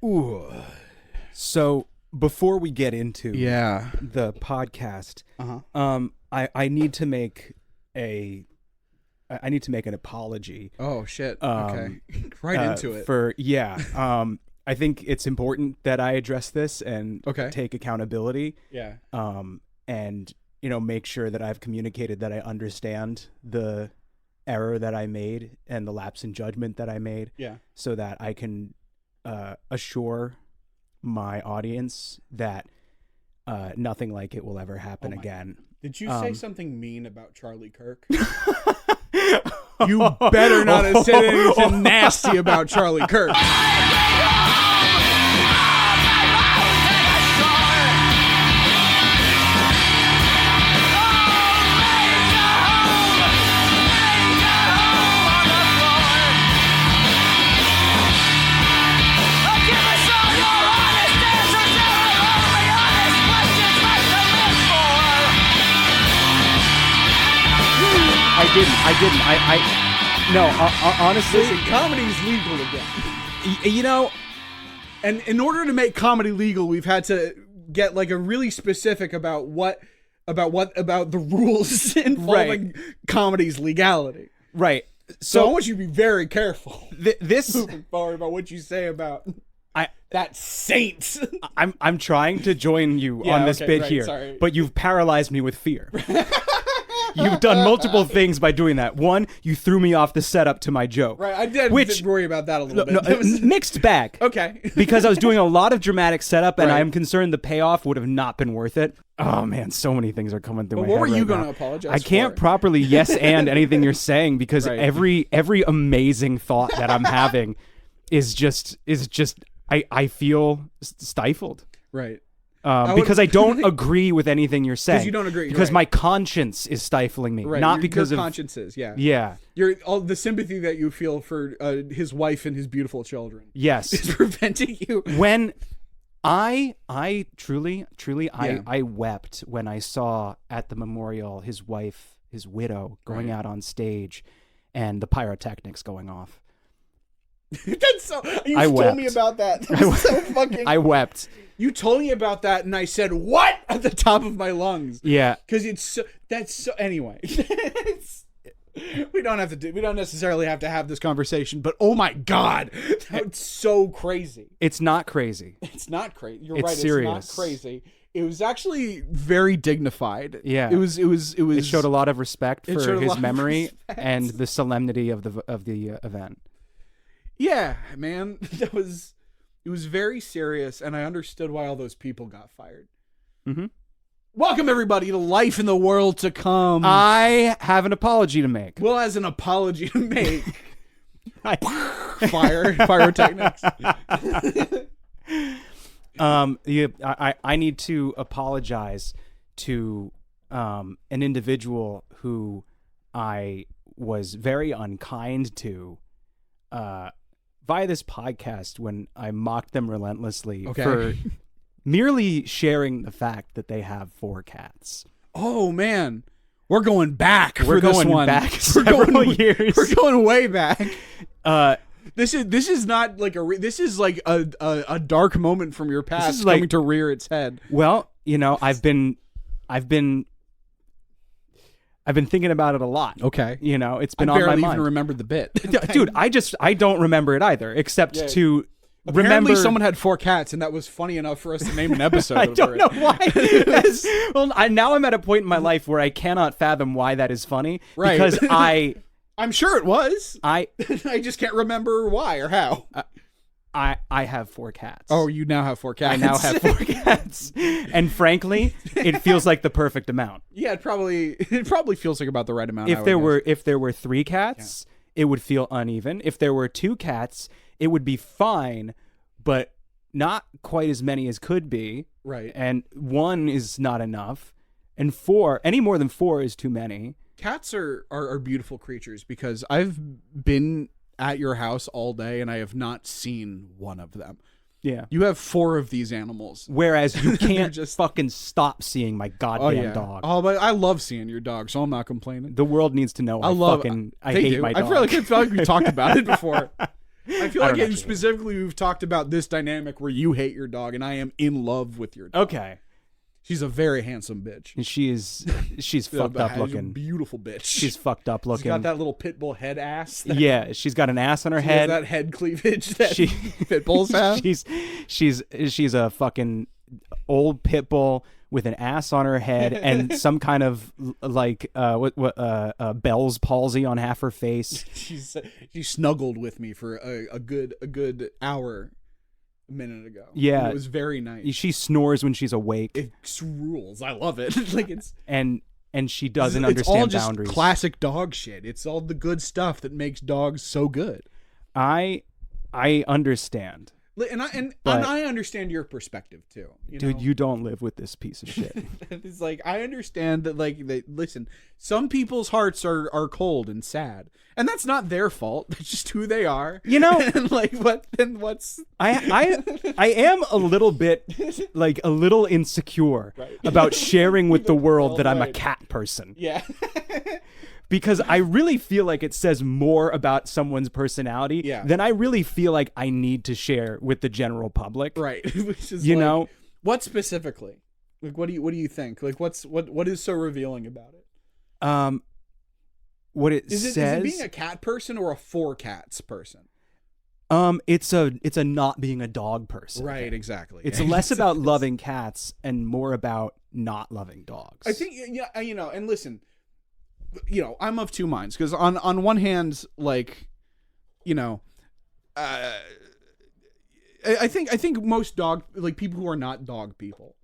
Ooh. So before we get into the podcast, I need to make an apology. Oh shit. Okay. Right into it. I think it's important that I address this and take accountability. Yeah. And make sure that I've communicated that I understand the error that I made and the lapse in judgment that I made. Yeah. So that I can assure my audience that nothing like it will ever happen again. Did you say something mean about Charlie Kirk? You better not have said anything nasty about Charlie Kirk. Honestly, listen, comedy's legal again. And in order to make comedy legal, we've had to get like a really specific about the rules involving comedy's legality. Right. So I want you to be very careful. This moving forward about what you say about that saint. I'm trying to join you on this bit here, but you've paralyzed me with fear. You've done multiple things by doing that. One, you threw me off the setup to my joke. Right, I did worry about that a little bit. No, mixed bag. Okay. Because I was doing a lot of dramatic setup, and I am concerned the payoff would have not been worth it. Oh, man, so many things are coming through my head what were you going to apologize I can't properly yes and anything you're saying because every amazing thought that I'm having is just I feel stifled. Right. Because I don't agree with anything you're saying. Because you don't agree. Because my conscience is stifling me. Right. Not because your of conscience is, Yeah. All the sympathy that you feel for his wife and his beautiful children. Yes. Is preventing you. When I truly, I wept when I saw at the memorial his wife, his widow, going out on stage and the pyrotechnics going off. That's so. You told me about that. That's so fucking. I wept. You told me about that, and I said, "What?" at the top of my lungs. Yeah, because that's so. Anyway, we don't necessarily have to have this conversation, but oh my god, that's so crazy. It's not crazy. It's not crazy. You're it's right. Serious. It's not crazy. It was actually very dignified. Yeah, it was. It showed a lot of respect for his memory and the solemnity of the event. Yeah, man, it was very serious, and I understood why all those people got fired. Mm-hmm. Welcome, everybody, to Life in the World to Come. I have an apology to make. Will has an apology to make. Pyrotechnics. I need to apologize to an individual who I was very unkind to via this podcast when I mocked them relentlessly for merely sharing the fact that they have 4 cats. Oh man, we're going back. We're going back several years. We're going way back. This is not like this is like a dark moment from your past coming to rear its head. Well, I've been thinking about it a lot. Okay. It's been on my mind. I barely even remembered the bit. Dude, I don't remember it either, except to apparently someone had 4 cats, and that was funny enough for us to name an episode. I don't know why. Now I'm at a point in my life where I cannot fathom why that is funny. Right. Because I'm sure it was. I just can't remember why or how. I have 4 cats. Oh, you now have 4 cats. I now have 4 cats. And frankly, it feels like the perfect amount. Yeah, it probably feels like about the right amount. If there were 3 cats, it would feel uneven. If there were 2 cats, it would be fine, but not quite as many as could be. Right. And 1 is not enough. And 4, any more than 4 is too many. Cats are beautiful creatures because I've been at your house all day and I have not seen one of them. Yeah. You have 4 of these animals. Whereas you can't just fucking stop seeing my goddamn dog. Oh, but I love seeing your dog, so I'm not complaining. The world needs to know I hate my dog. I feel like we talked about it before. I feel like specifically we've talked about this dynamic where you hate your dog and I am in love with your dog. Okay. She's a very handsome bitch. And she's fucked up looking. A beautiful bitch. She's fucked up looking. She's got that little pit bull head ass. Yeah, she's got an ass on her head. That head cleavage that pit bulls have. She's a fucking old pit bull with an ass on her head and some kind of like Bell's palsy on half her face. She snuggled with me for a good hour a minute ago. Yeah, and it was very nice. She snores when she's awake. It rules. I love it. Like it's and she doesn't understand it's all boundaries. Just classic dog shit. It's all the good stuff that makes dogs so good. I understand. And I understand your perspective too. Dude, you don't live with this piece of shit. It's like I understand that. Listen, some people's hearts are cold and sad, and that's not their fault. That's just who they are. And like what? Then what's? I am a little bit like a little insecure about sharing with the world that I'm a cat person. Yeah. Because I really feel like it says more about someone's personality than I really feel like I need to share with the general public. Right. Which is what specifically? Like what do you think? Like what is so revealing about it? What it says. Is it being a cat person or a for cats person? It's a not being a dog person. Right, exactly. It's less about loving cats and more about not loving dogs. I think and listen, I'm of two minds because on one hand, like, I think most people who are not dog people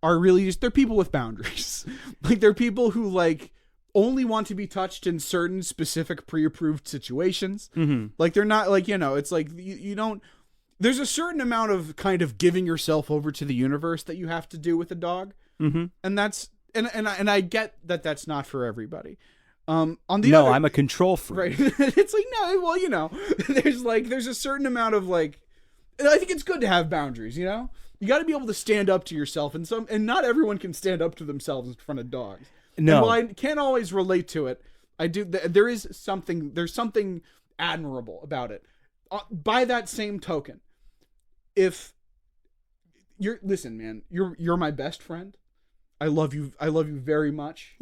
are really they're people with boundaries. Like they're people who like only want to be touched in certain specific pre-approved situations. Mm-hmm. Like they're not like, it's like you don't, there's a certain amount of kind of giving yourself over to the universe that you have to do with a dog. Mm-hmm. And that's, and I get that that's not for everybody. On the other, I'm a control freak. Right. It's like, no, well, there's a certain amount of like, I think it's good to have boundaries, you got to be able to stand up to yourself and not everyone can stand up to themselves in front of dogs. No. And while I can't always relate to it, I do, there's something admirable about it. By that same token, listen, man, you're my best friend. I love you very much.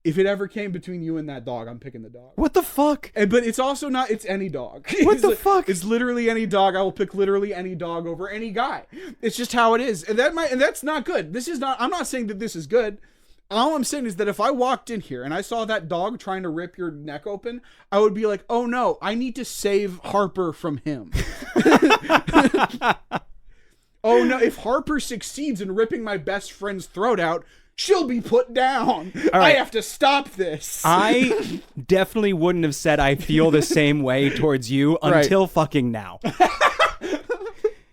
If it ever came between you and that dog, I'm picking the dog. What the fuck? But it's also not, it's any dog. What the fuck? It's literally any dog. I will pick literally any dog over any guy. It's just how it is. And that's not good. I'm not saying that this is good. All I'm saying is that if I walked in here and I saw that dog trying to rip your neck open, I would be like, oh no, I need to save Harper from him. Oh no, if Harper succeeds in ripping my best friend's throat out, she'll be put down. Right. I have to stop this. I definitely wouldn't have said I feel the same way towards you until fucking now.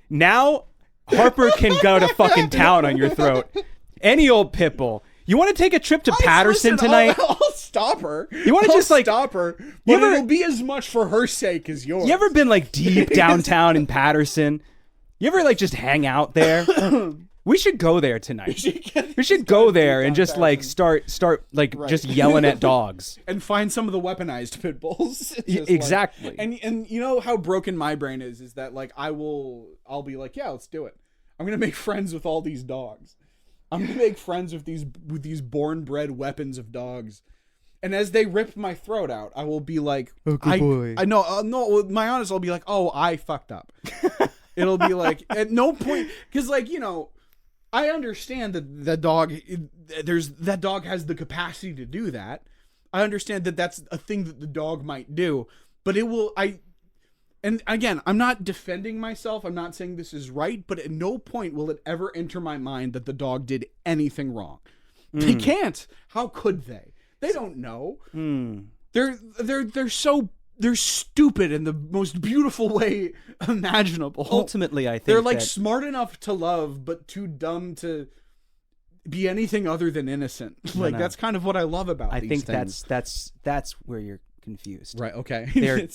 Now, Harper can go to fucking town on your throat. Any old pit bull. You want to take a trip to Patterson tonight? I'll stop her. You want to just like stop her? But it'll be as much for her sake as yours. You ever been like deep downtown in Patterson? You ever like just hang out there? We should go there tonight. We should go there and just like start like just yelling at dogs and find some of the weaponized pit bulls. Exactly. Like, and you know how broken my brain is that like I'll be like, yeah, let's do it. I'm gonna make friends with all these dogs. I'm gonna make friends with these born-bred weapons of dogs, and as they rip my throat out, I will be like, oh, good boy. I know, no, my honest, I'll be like, oh, I fucked up. It'll be like at no point, because like I understand that that dog has the capacity to do that. I understand that that's a thing that the dog might do, but and again, I'm not defending myself. I'm not saying this is right, but at no point will it ever enter my mind that the dog did anything wrong. They can't. How could they? They don't know. They're stupid in the most beautiful way imaginable. Ultimately, I think they're like smart enough to love, but too dumb to be anything other than innocent. Like that's kind of what I love about these things. That's where you're confused. Right. Okay. They're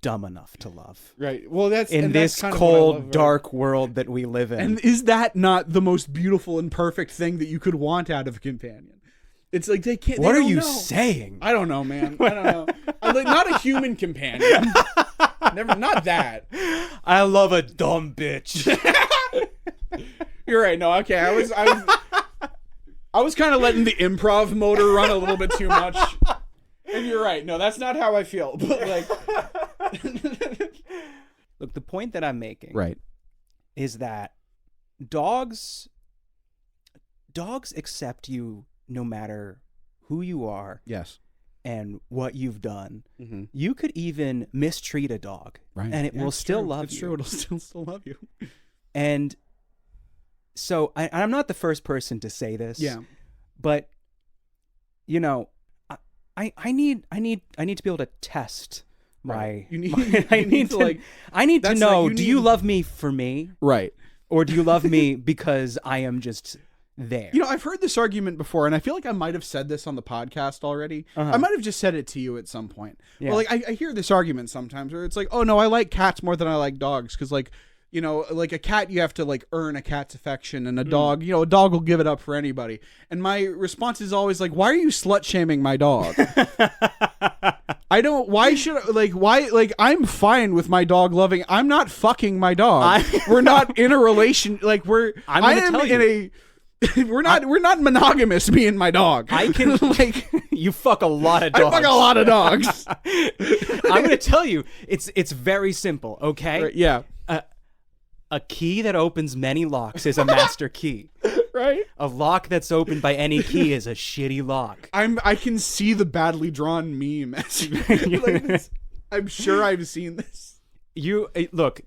dumb enough to love. Right. Well, that's in this cold, dark world that we live in. And is that not the most beautiful and perfect thing that you could want out of a companion? It's like they can't. What are you saying? I don't know, man. I don't know. I'm like not a human companion. Never, not that. I love a dumb bitch. You're right. No, okay. I was kind of letting the improv motor run a little bit too much. And you're right. No, that's not how I feel. But like, look, the point that I'm making, right, is that dogs accept you no matter who you are. Yes. And what you've done. Mm-hmm. You could even mistreat a dog, right, and it will still love you. It's true. It'll still love you. And so I'm not the first person to say this. Yeah. But you know, I need to be able to test my. Right. I need to know. Do you love me for me? Right. Or do you love me because I am just there? You know, I've heard this argument before, and I feel like I might have said this on the podcast already. Uh-huh. I might have just said it to you at some point. Yeah. Well, like I hear this argument sometimes where it's like, oh no, I like cats more than I like dogs because, like, you know, like a cat, you have to like earn a cat's affection, and a dog, you know, a dog will give it up for anybody. And my response is always like, why are you slut shaming my dog? I don't. Why should like? Why like? I'm fine with my dog loving. I'm not fucking my dog. We're not in a relation. Like we're. We're not monogamous. Me and my dog. I can like. You fuck a lot of dogs. I fuck a lot of dogs. I'm gonna tell you. It's very simple. Okay. Right, yeah. A key that opens many locks is a master key. Right. A lock that's opened by any key is a shitty lock. I can see the badly drawn meme. Like this. I'm sure I've seen this. You look.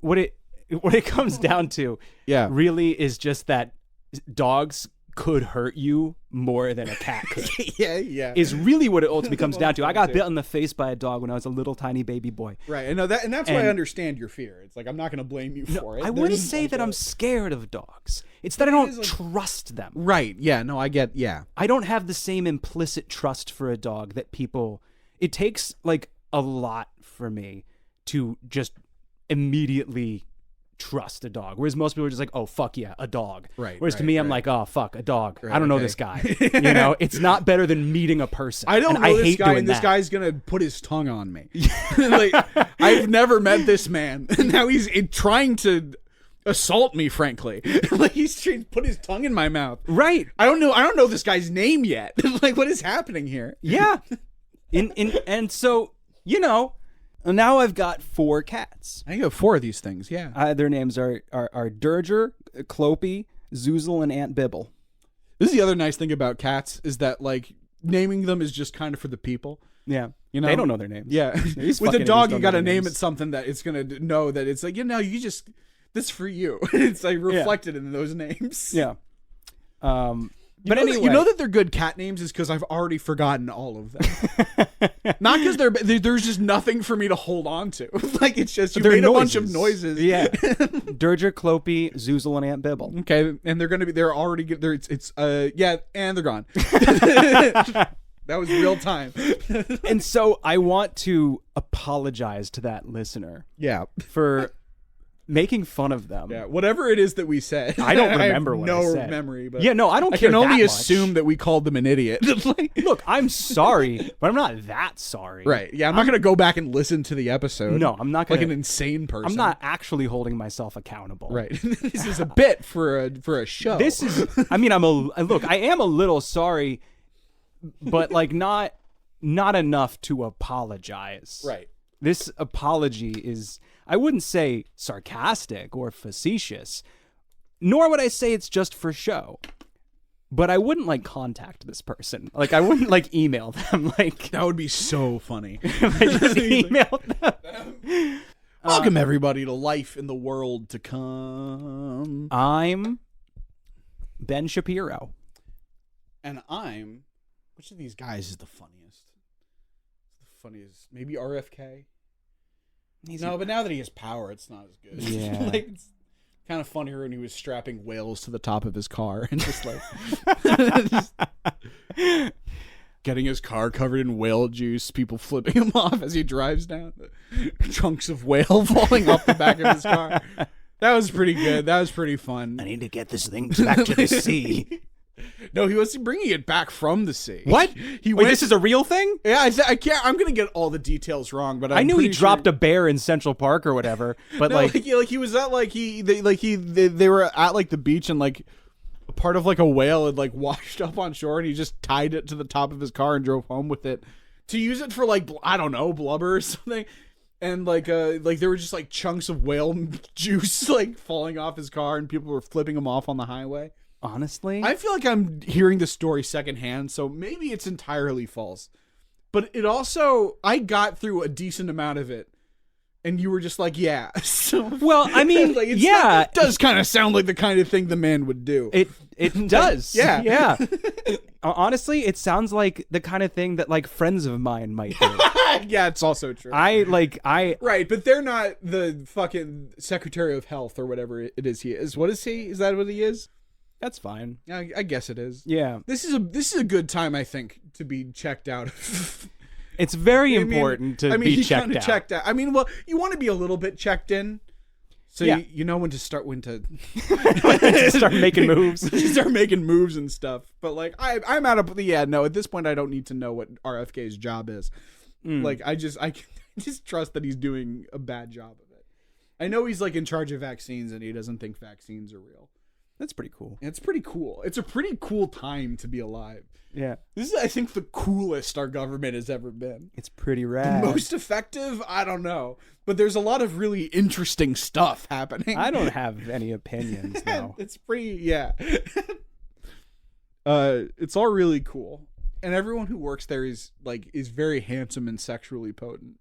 What it comes down to, really is just that dogs could hurt you more than a cat could. yeah. Is really what it ultimately comes down to. I got bit in the face by a dog when I was a little tiny baby boy. Right. I know that, and that's why I understand your fear. It's like I'm not going to blame you for it. I wouldn't say that I'm scared of dogs. It's that I don't trust them. Right. Yeah. No, I get. Yeah. I don't have the same implicit trust for a dog that people. It takes like a lot for me to just immediately trust a dog, whereas most people are just like, oh fuck yeah, a dog. Right. Whereas to me, I'm like, oh fuck, a dog. Right, I don't know this guy. You know, it's not better than meeting a person. I don't know this guy, and this guy's gonna put his tongue on me. Like, I've never met this man, and now he's trying to assault me. Frankly, like he's trying to put his tongue in my mouth. Right. I don't know this guy's name yet. Like, what is happening here? Yeah. And so, you know. Now I've got 4 cats. I have 4 of these things, yeah. Their names are Durger, Clopey, Zoozle, and Aunt Bibble. This is the other nice thing about cats is that, like, naming them is just kind of for the people. Yeah. You know? They don't know their names. Yeah. With a dog, you got to name it something that it's going to know that it's like, you know, this is for you. It's like reflected in those names. Yeah. But anyway, you know that they're good cat names is because I've already forgotten all of them. Not because there's just nothing for me to hold on to. Like it's just you made a bunch of noises. Yeah. Durger, Clopey, Zoozle, and Aunt Bibble. Okay, and they're already good. And they're gone. That was real time. And so I want to apologize to that listener. Yeah. For making fun of them. Yeah, whatever it is that we said. I don't remember what I said. No memory, but yeah, no, I don't care. I can only that assume much. that we called them an idiot. Look, I'm sorry, but I'm not that sorry. Right. Yeah, I'm not going to go back and listen to the episode. No, I'm not going like an insane person. I'm not actually holding myself accountable. Right. This is a bit for a show. This is I mean, I am a little sorry, but like not enough to apologize. Right. This apology is, I wouldn't say sarcastic or facetious, nor would I say it's just for show. But I wouldn't like contact this person. Like I wouldn't like email them. Like that would be so funny. I just email them. Welcome everybody to Life in the World to Come. I'm Ben Shapiro. And I'm, which of these guys is the funniest? The funniest, maybe RFK. But now that he has power, it's not as good. Yeah. Like, it's kind of funnier when he was strapping whales to the top of his car and just like getting his car covered in whale juice, people flipping him off as he drives down, chunks of whale falling off the back of his car. That was pretty good. That was pretty fun. I need to get this thing back to the sea. No, he was bringing it back from the sea. What? He Wait, this is a real thing? Yeah, I can't. I'm gonna get all the details wrong, but I knew he dropped a bear in Central Park or whatever. But no, he was at they were at like the beach and like part of like a whale had like washed up on shore and he just tied it to the top of his car and drove home with it to use it for like I don't know blubber or something. And like there were just like chunks of whale juice like falling off his car and people were flipping him off on the highway. Honestly, I feel like I'm hearing the story secondhand, so maybe it's entirely false. But it also, I got through a decent amount of it, and you were just like, yeah. So, well, I mean, like, yeah, it does kind of sound like the kind of thing the man would do. It does, yeah. Honestly, it sounds like the kind of thing that like friends of mine might do. Yeah, it's also true. Right, but they're not the fucking Secretary of Health or whatever it is he is. What is he? Is that what he is? That's fine. I guess it is. Yeah. This is a good time, I think, to be checked out. It's very important to be checked out. Checked out. I mean, well, you want to be a little bit checked in. So yeah. you know when to start start making moves. Start making moves and stuff. But like I'm out of at this point I don't need to know what RFK's job is. Like I just trust that he's doing a bad job of it. I know he's like in charge of vaccines and he doesn't think vaccines are real. That's pretty cool. It's pretty cool. It's a pretty cool time to be alive. Yeah. This is, I think, the coolest our government has ever been. It's pretty rad. The most effective? I don't know. But there's a lot of really interesting stuff happening. I don't have any opinions, though. It's pretty, yeah. It's all really cool. And everyone who works there is very handsome and sexually potent,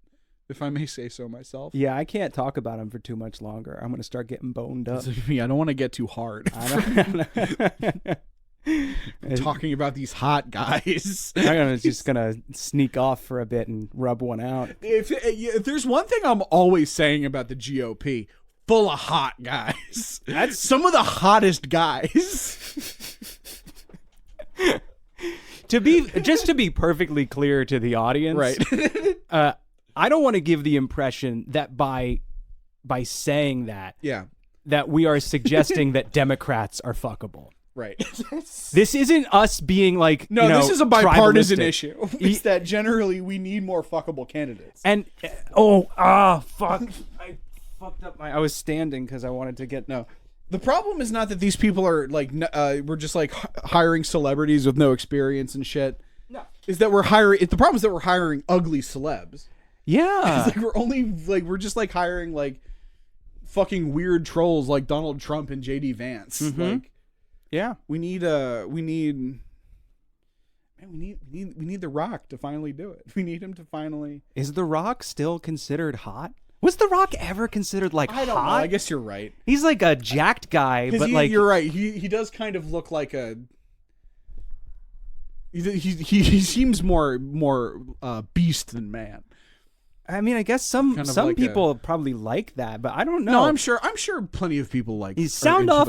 if I may say so myself. Yeah, I can't talk about him for too much longer. I'm going to start getting boned up. I don't want to get too hard. Talking about these hot guys. I'm just going to sneak off for a bit and rub one out. If there's one thing I'm always saying about the GOP, full of hot guys. That's some of the hottest guys. To be perfectly clear to the audience, right? I don't want to give the impression that by saying that, that we are suggesting that Democrats are fuckable. Right. This isn't us being like, this is a bipartisan issue. It's that generally we need more fuckable candidates. And fuck, I fucked up I was standing because I wanted to get The problem is not that these people are like we're just like hiring celebrities with no experience and shit. No, is that we're hiring? The problem is that we're hiring ugly celebs. Yeah, it's like we're just like hiring like fucking weird trolls like Donald Trump and JD Vance. Mm-hmm. Like, yeah, we need The Rock to finally do it. We need him to finally. Is The Rock still considered hot? Was The Rock ever considered like I don't hot? know. I guess you're right. He's like a jacked guy, but you're right. He does kind of look like a. He seems more beast than man. I mean, I guess some like people probably like that, but I don't know. No, I'm sure plenty of people like. Sound off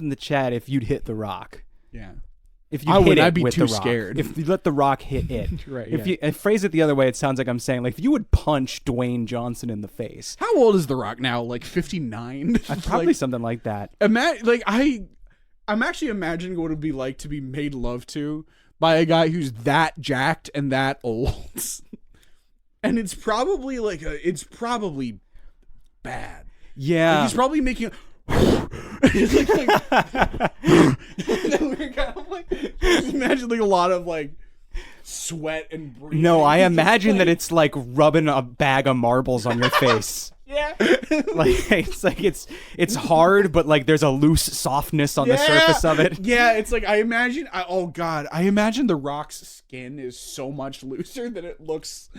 in the chat if you'd hit The Rock. Yeah. If you hit it, I'd be with too The Rock. scared. If you let The Rock hit it, right? If you phrase it the other way, it sounds like I'm saying like if you would punch Dwayne Johnson in the face. How old is The Rock now? Like 59? Probably something like that. I'm actually imagining what it would be like to be made love to by a guy who's that jacked and that old. And it's probably bad. Yeah. Like he's probably making imagine like a lot of like sweat and breathing. No, I imagine that it's like rubbing a bag of marbles on your face. Yeah. it's hard, but like there's a loose softness on the surface of it. Yeah, it's like I imagine The Rock's skin is so much looser than it looks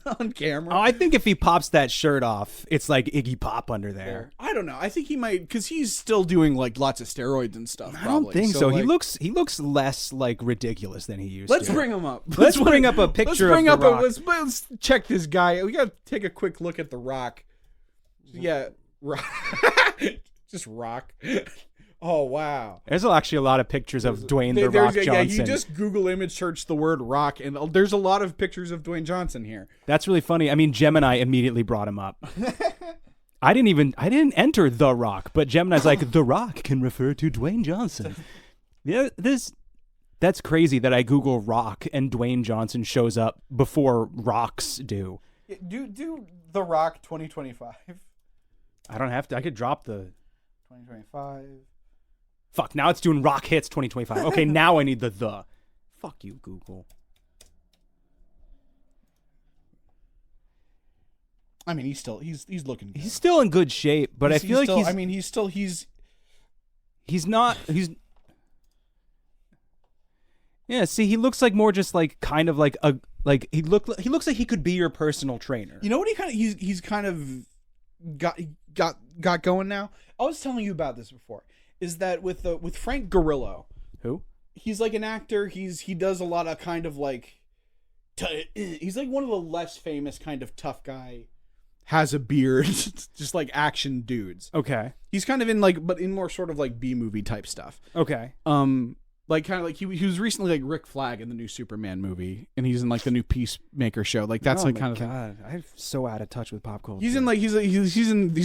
on camera. Oh, I think if he pops that shirt off, it's like Iggy Pop under there. I don't know. I think he might because he's still doing like lots of steroids and stuff. I don't think so. Like, he looks less like ridiculous than he used let's to. Bring him up. Let's bring up a picture of The Rock. Let's check this guy. We gotta take a quick look at The Rock. Yeah, just Rock. Oh wow! There's actually a lot of pictures of Dwayne The Rock Johnson. Yeah, you just Google image search the word Rock, and there's a lot of pictures of Dwayne Johnson here. That's really funny. I mean, Gemini immediately brought him up. I didn't enter The Rock, but Gemini's like The Rock can refer to Dwayne Johnson. Yeah, that's crazy that I Google Rock and Dwayne Johnson shows up before rocks do. Yeah, do The Rock 2025. I don't have to. I could drop the 2025. Fuck, now it's doing rock hits 2025. Okay, now I need the. Fuck you, Google. I mean, he's looking good. He's still in good shape, but I feel like still, he's not. Yeah, see, he looks like more just like kind of like he looks like he could be your personal trainer. You know what he's kind of got going now? I was telling you about this before. Is that with Frank Grillo? Who? He's like an actor. He does a lot of kind of like he's like one of the less famous kind of tough guy, has a beard, just like action dudes. Okay. He's kind of in like, but in more sort of like B-movie type stuff. Okay. Like kind of like he was recently like Rick Flag in the new Superman movie, and he's in like the new Peacemaker show. Like that's like kind of. God, I'm so out of touch with pop culture. He's in like he's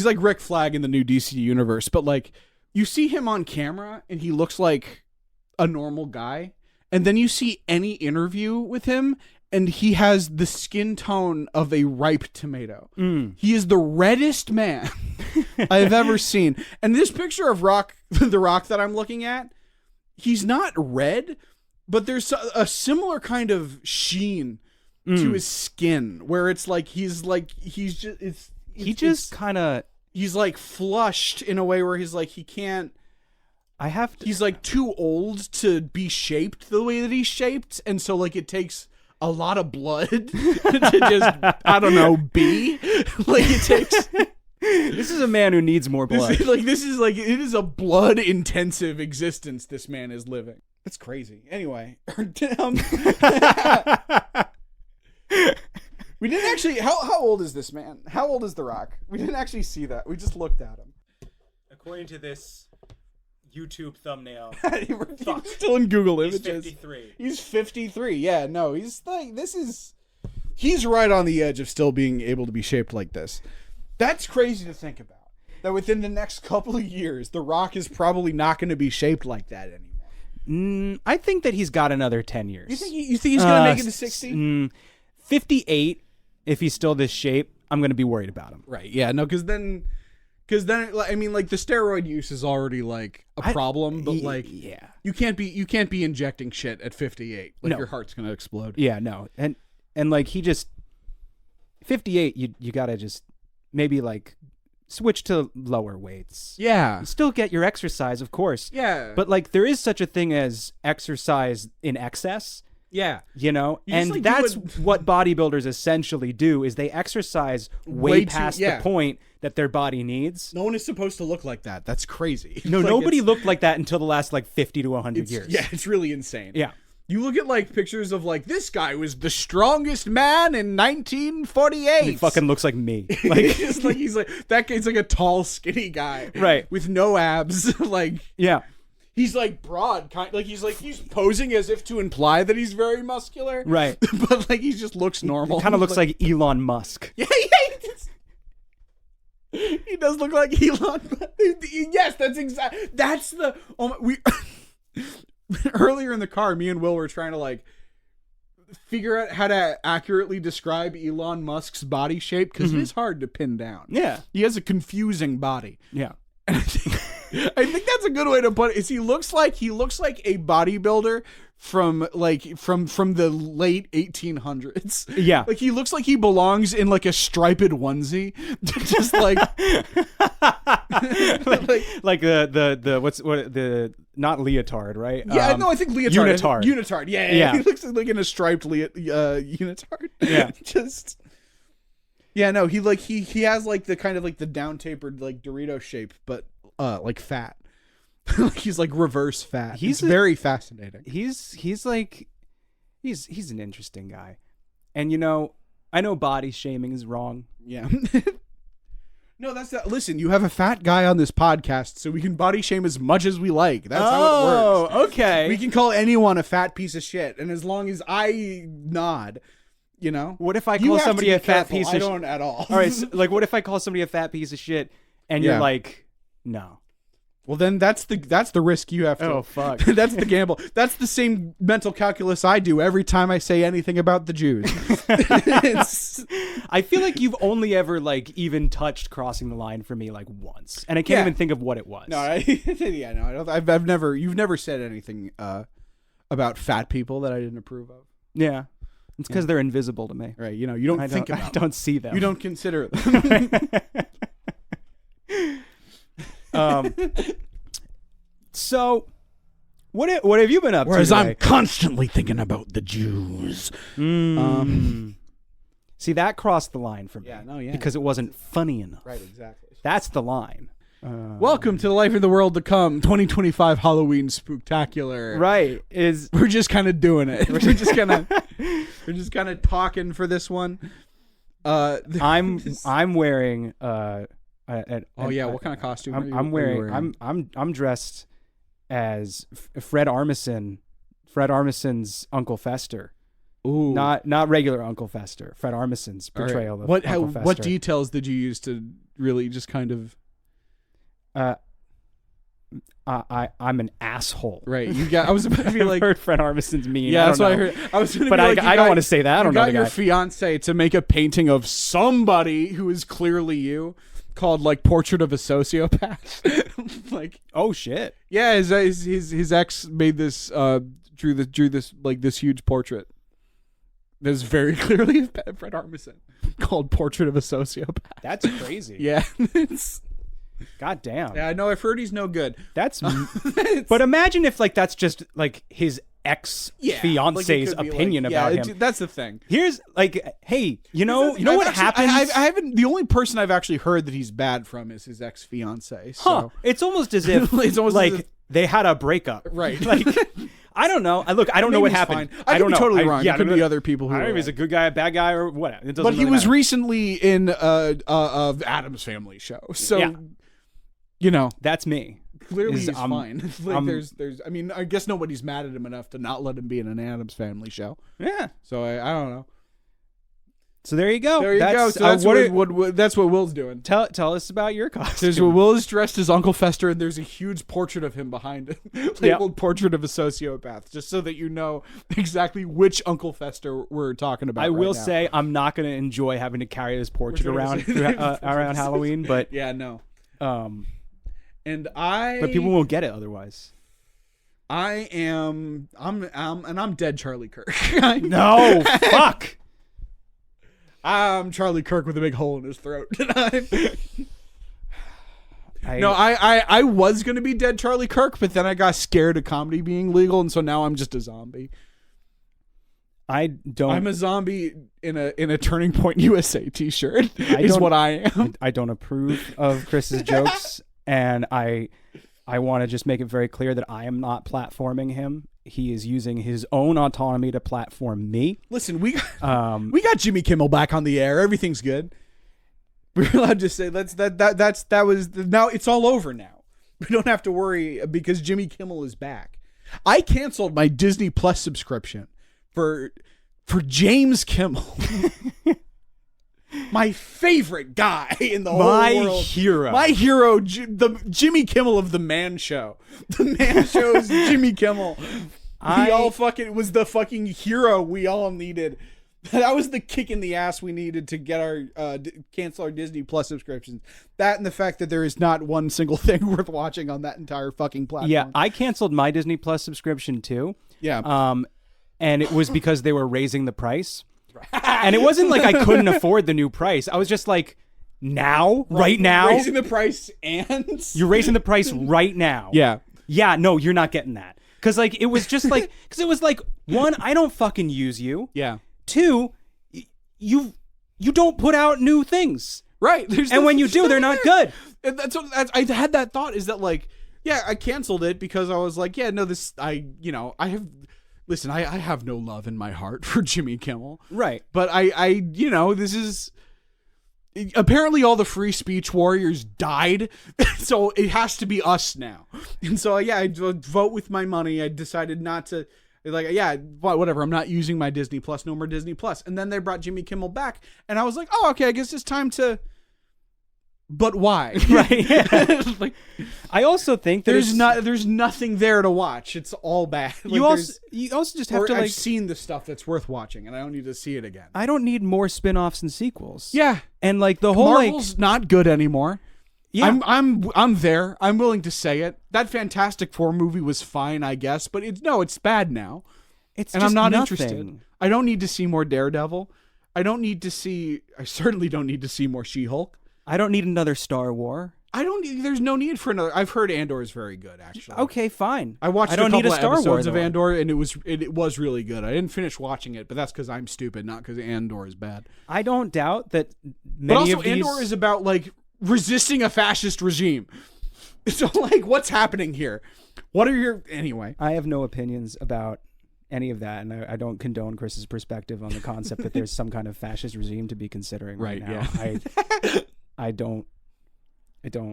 like Rick Flag in the new DC universe, but like you see him on camera and he looks like a normal guy, and then you see any interview with him and he has the skin tone of a ripe tomato. He is the reddest man I've ever seen. And this picture of the Rock that I'm looking at, he's not red, but there's a similar kind of sheen to his skin where it's like he's like flushed in a way where he's like he can't. He's like too old to be shaped the way that he's shaped, and so like it takes a lot of blood to just be like it takes. This is a man who needs more blood. It is a blood intensive existence this man is living. That's crazy. Anyway, we didn't actually. How old is this man? How old is The Rock? We didn't actually see that. We just looked at him. According to this YouTube thumbnail, he's still in Google Images. He's 53. He's 53. Yeah, no, he's right on the edge of still being able to be shaped like this. That's crazy to think about. That within the next couple of years, The Rock is probably not going to be shaped like that anymore. I think that he's got another 10 years. You think he's going to make it to 60? 58, if he's still this shape, I'm going to be worried about him. Right, yeah, no, because then, I mean, like, the steroid use is already, like, a problem, but, like, yeah. you can't be injecting shit at 58. Like, your heart's going to explode. Yeah, no. And like, he just, 58, you got to just maybe, like, switch to lower weights. Yeah. You still get your exercise, of course. Yeah. But, like, there is such a thing as exercise in excess. Yeah. You know? And like that's what bodybuilders essentially do, is they exercise way past the point that their body needs. No one is supposed to look like that. That's crazy. No, like nobody looked like that until the last, like, 50 to 100 years. Yeah, it's really insane. Yeah. You look at, like, pictures of, like, this guy was the strongest man in 1948. He fucking looks like me. Like, he's like that guy's like a tall, skinny guy, right, with no abs. Like, yeah, he's like broad, he's posing as if to imply that he's very muscular, right? But like he just looks normal. He kind of looks like Elon Musk. Yeah, he does look like Elon. Yes, that's the. We earlier in the car, me and Will were trying to like figure out how to accurately describe Elon Musk's body shape because it is hard to pin down. Yeah, he has a confusing body. Yeah, and I think that's a good way to put it. Is he looks like a bodybuilder from the late 1800s. Yeah, like he looks like he belongs in like a striped onesie, just like the not leotard, right? Yeah, no, I think leotard. Unitard. Yeah. He looks like in a striped unitard. Yeah, just. Yeah, no, he has like the kind of like the down tapered like Dorito shape, but like fat. He's like reverse fat. He's very fascinating. He's an interesting guy. And you know, I know body shaming is wrong. Yeah. No, that's not. Listen, you have a fat guy on this podcast, so we can body shame as much as we like. That's how it works. Oh, okay. We can call anyone a fat piece of shit, and as long as I nod, you know. What if I call somebody a fat piece of shit? I don't at all. All right, so, like, what if I call somebody a fat piece of shit, and you're like, no. Well, then that's the risk you have to. Oh, fuck. That's the gamble. That's the same mental calculus I do every time I say anything about the Jews. I feel like you've only ever like even touched crossing the line for me like once, and I can't even think of what it was. No, I've never. You've never said anything about fat people that I didn't approve of. Yeah, it's because they're invisible to me. Right? You know, you don't think about. I don't see them. You don't consider them. So, what have you been up Whereas to? I'm constantly thinking about the Jews. See, that crossed the line for me. Yeah. Because it wasn't funny enough. Right, exactly. That's the line. Welcome to the Life in the World to Come 2025 Halloween Spooktacular. Right. We're just kind of doing it. We're just kind of talking for this one. I'm wearing what kind of costume? I'm dressed as Fred Armisen's Uncle Fester. Ooh. Not regular Uncle Fester. Fred Armisen's portrayal of Uncle Fester. What details did you use to really just kind of? I'm an asshole. Right. I was about to be like, heard Fred Armisen's mean. Yeah, that's what I heard. I was going to be like, I don't want to say that. I don't know the guy. You got your fiance to make a painting of somebody who is clearly you, called like Portrait of a Sociopath. Like, oh shit. Yeah, his ex made this drew this like this huge portrait. That's very clearly Fred Armisen, called Portrait of a Sociopath. That's crazy. Yeah. God damn. Yeah, I know. I've heard he's no good. But imagine if like that's just like his ex-fiance's opinion about him. That's the thing. Here's like, hey, you know what happens? I haven't. The only person I've actually heard that he's bad from is his ex-fiance. So. It's almost as if they had a breakup, right? Like, I don't know. I don't know what happened. I could be totally wrong. Yeah, there could be other people who. I don't know if he's a good guy, a bad guy, or whatever. It doesn't. But he was matter. recently in Adam's Family show, so yeah. You know that's me. Clearly, he's fine. Like, there's. I mean, I guess nobody's mad at him enough to not let him be in an Adam's Family show. Yeah. So I don't know. So there you go. There you go. So that's what Will's doing. Tell us about your costume. There's Will is dressed as Uncle Fester, and there's a huge portrait of him behind it, labeled "Portrait of a Sociopath," just so that you know exactly which Uncle Fester we're talking about. I will say I'm not going to enjoy having to carry this portrait around around Halloween, but yeah, no. But people won't get it otherwise. I'm dead Charlie Kirk. No, fuck. I'm Charlie Kirk with a big hole in his throat. I was going to be dead Charlie Kirk, but then I got scared of comedy being legal, and so now I'm just a zombie. I'm a zombie in a Turning Point USA t-shirt is what I am. I don't approve of Chris's jokes, and I want to just make it very clear that I am not platforming him. He is using his own autonomy to platform me. Listen, we got Jimmy Kimmel back on the air. Everything's good. We're allowed to say that was now it's all over now. We don't have to worry because Jimmy Kimmel is back. I canceled my Disney Plus subscription for James Kimmel. My favorite guy in the whole world. My hero, the Jimmy Kimmel of the Man Show. The Man Show is Jimmy Kimmel. It was the fucking hero we all needed. That was the kick in the ass we needed to get our cancel our Disney Plus subscriptions. That and the fact that there is not one single thing worth watching on that entire fucking platform. Yeah, I canceled my Disney Plus subscription too. Yeah. And it was because they were raising the price. And it wasn't like I couldn't afford the new price. I was just like, right now? Raising the price and? You're raising the price right now. Yeah. Yeah, no, you're not getting that. Because like, it was just like, because it was like, one, I don't fucking use you. Yeah. Two, you don't put out new things. Right. And when you do, they're not good. And that's what I had that thought is that like, yeah, I canceled it because I was like, yeah, no, Listen, I have no love in my heart for Jimmy Kimmel. Right. But this is... Apparently all the free speech warriors died, so it has to be us now. And so, yeah, I vote with my money. I decided not to... Like, yeah, whatever. I'm not using my Disney Plus. No more Disney Plus. And then they brought Jimmy Kimmel back. And I was like, oh, okay, I guess it's time to... but why? Right. Like, I also think that there's nothing there to watch. It's all bad. Like, you also just have to I've seen the stuff that's worth watching, and I don't need to see it again. I don't need more spin-offs and sequels. Yeah, and like the whole Marvel's not good anymore. Yeah. I'm there. I'm willing to say it. That Fantastic Four movie was fine, I guess, but it's bad now. It's and just I'm not nothing. interested. I don't need to see more Daredevil. I certainly don't need to see more She-Hulk. I don't need another Star War. There's no need for another. I've heard Andor is very good, actually. Okay, fine. I watched I don't a couple need a of Star episodes War, of Andor, and it was really good. I didn't finish watching it, but that's because I'm stupid, not because Andor is bad. I don't doubt that many but also, of these... Andor is about like resisting a fascist regime. So, like, what's happening here? What are your anyway? I have no opinions about any of that, and I don't condone Chris's perspective on the concept that there's some kind of fascist regime to be considering right now. Yeah. I don't. Yeah. Do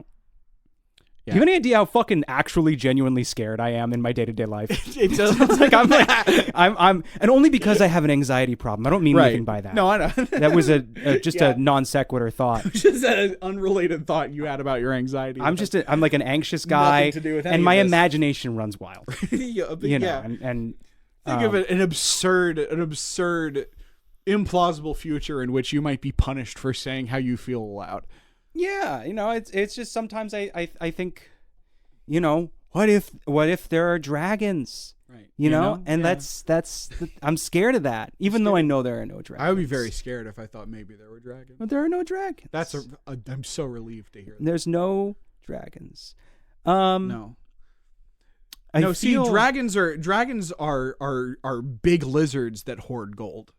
you have any idea how fucking actually genuinely scared I am in my day-to-day life? It does. I'm and only because I have an anxiety problem. I don't mean anything by that. No, I know. That was just a non sequitur thought. Just an unrelated thought you had about your anxiety. I'm like an anxious guy, Nothing to do with any and my of this. imagination runs wild. Yeah, You know, and think of it an absurd, implausible future in which you might be punished for saying how you feel aloud. yeah, you know, it's just sometimes I think, you know, what if there are dragons? Right. You know? And Yeah. that's I'm scared of that, even though I know there are no dragons. I would be very scared if I thought maybe there were dragons. But there are no dragons. I'm so relieved to hear that. There's no dragons. No. I See, feel, dragons are big lizards that hoard gold.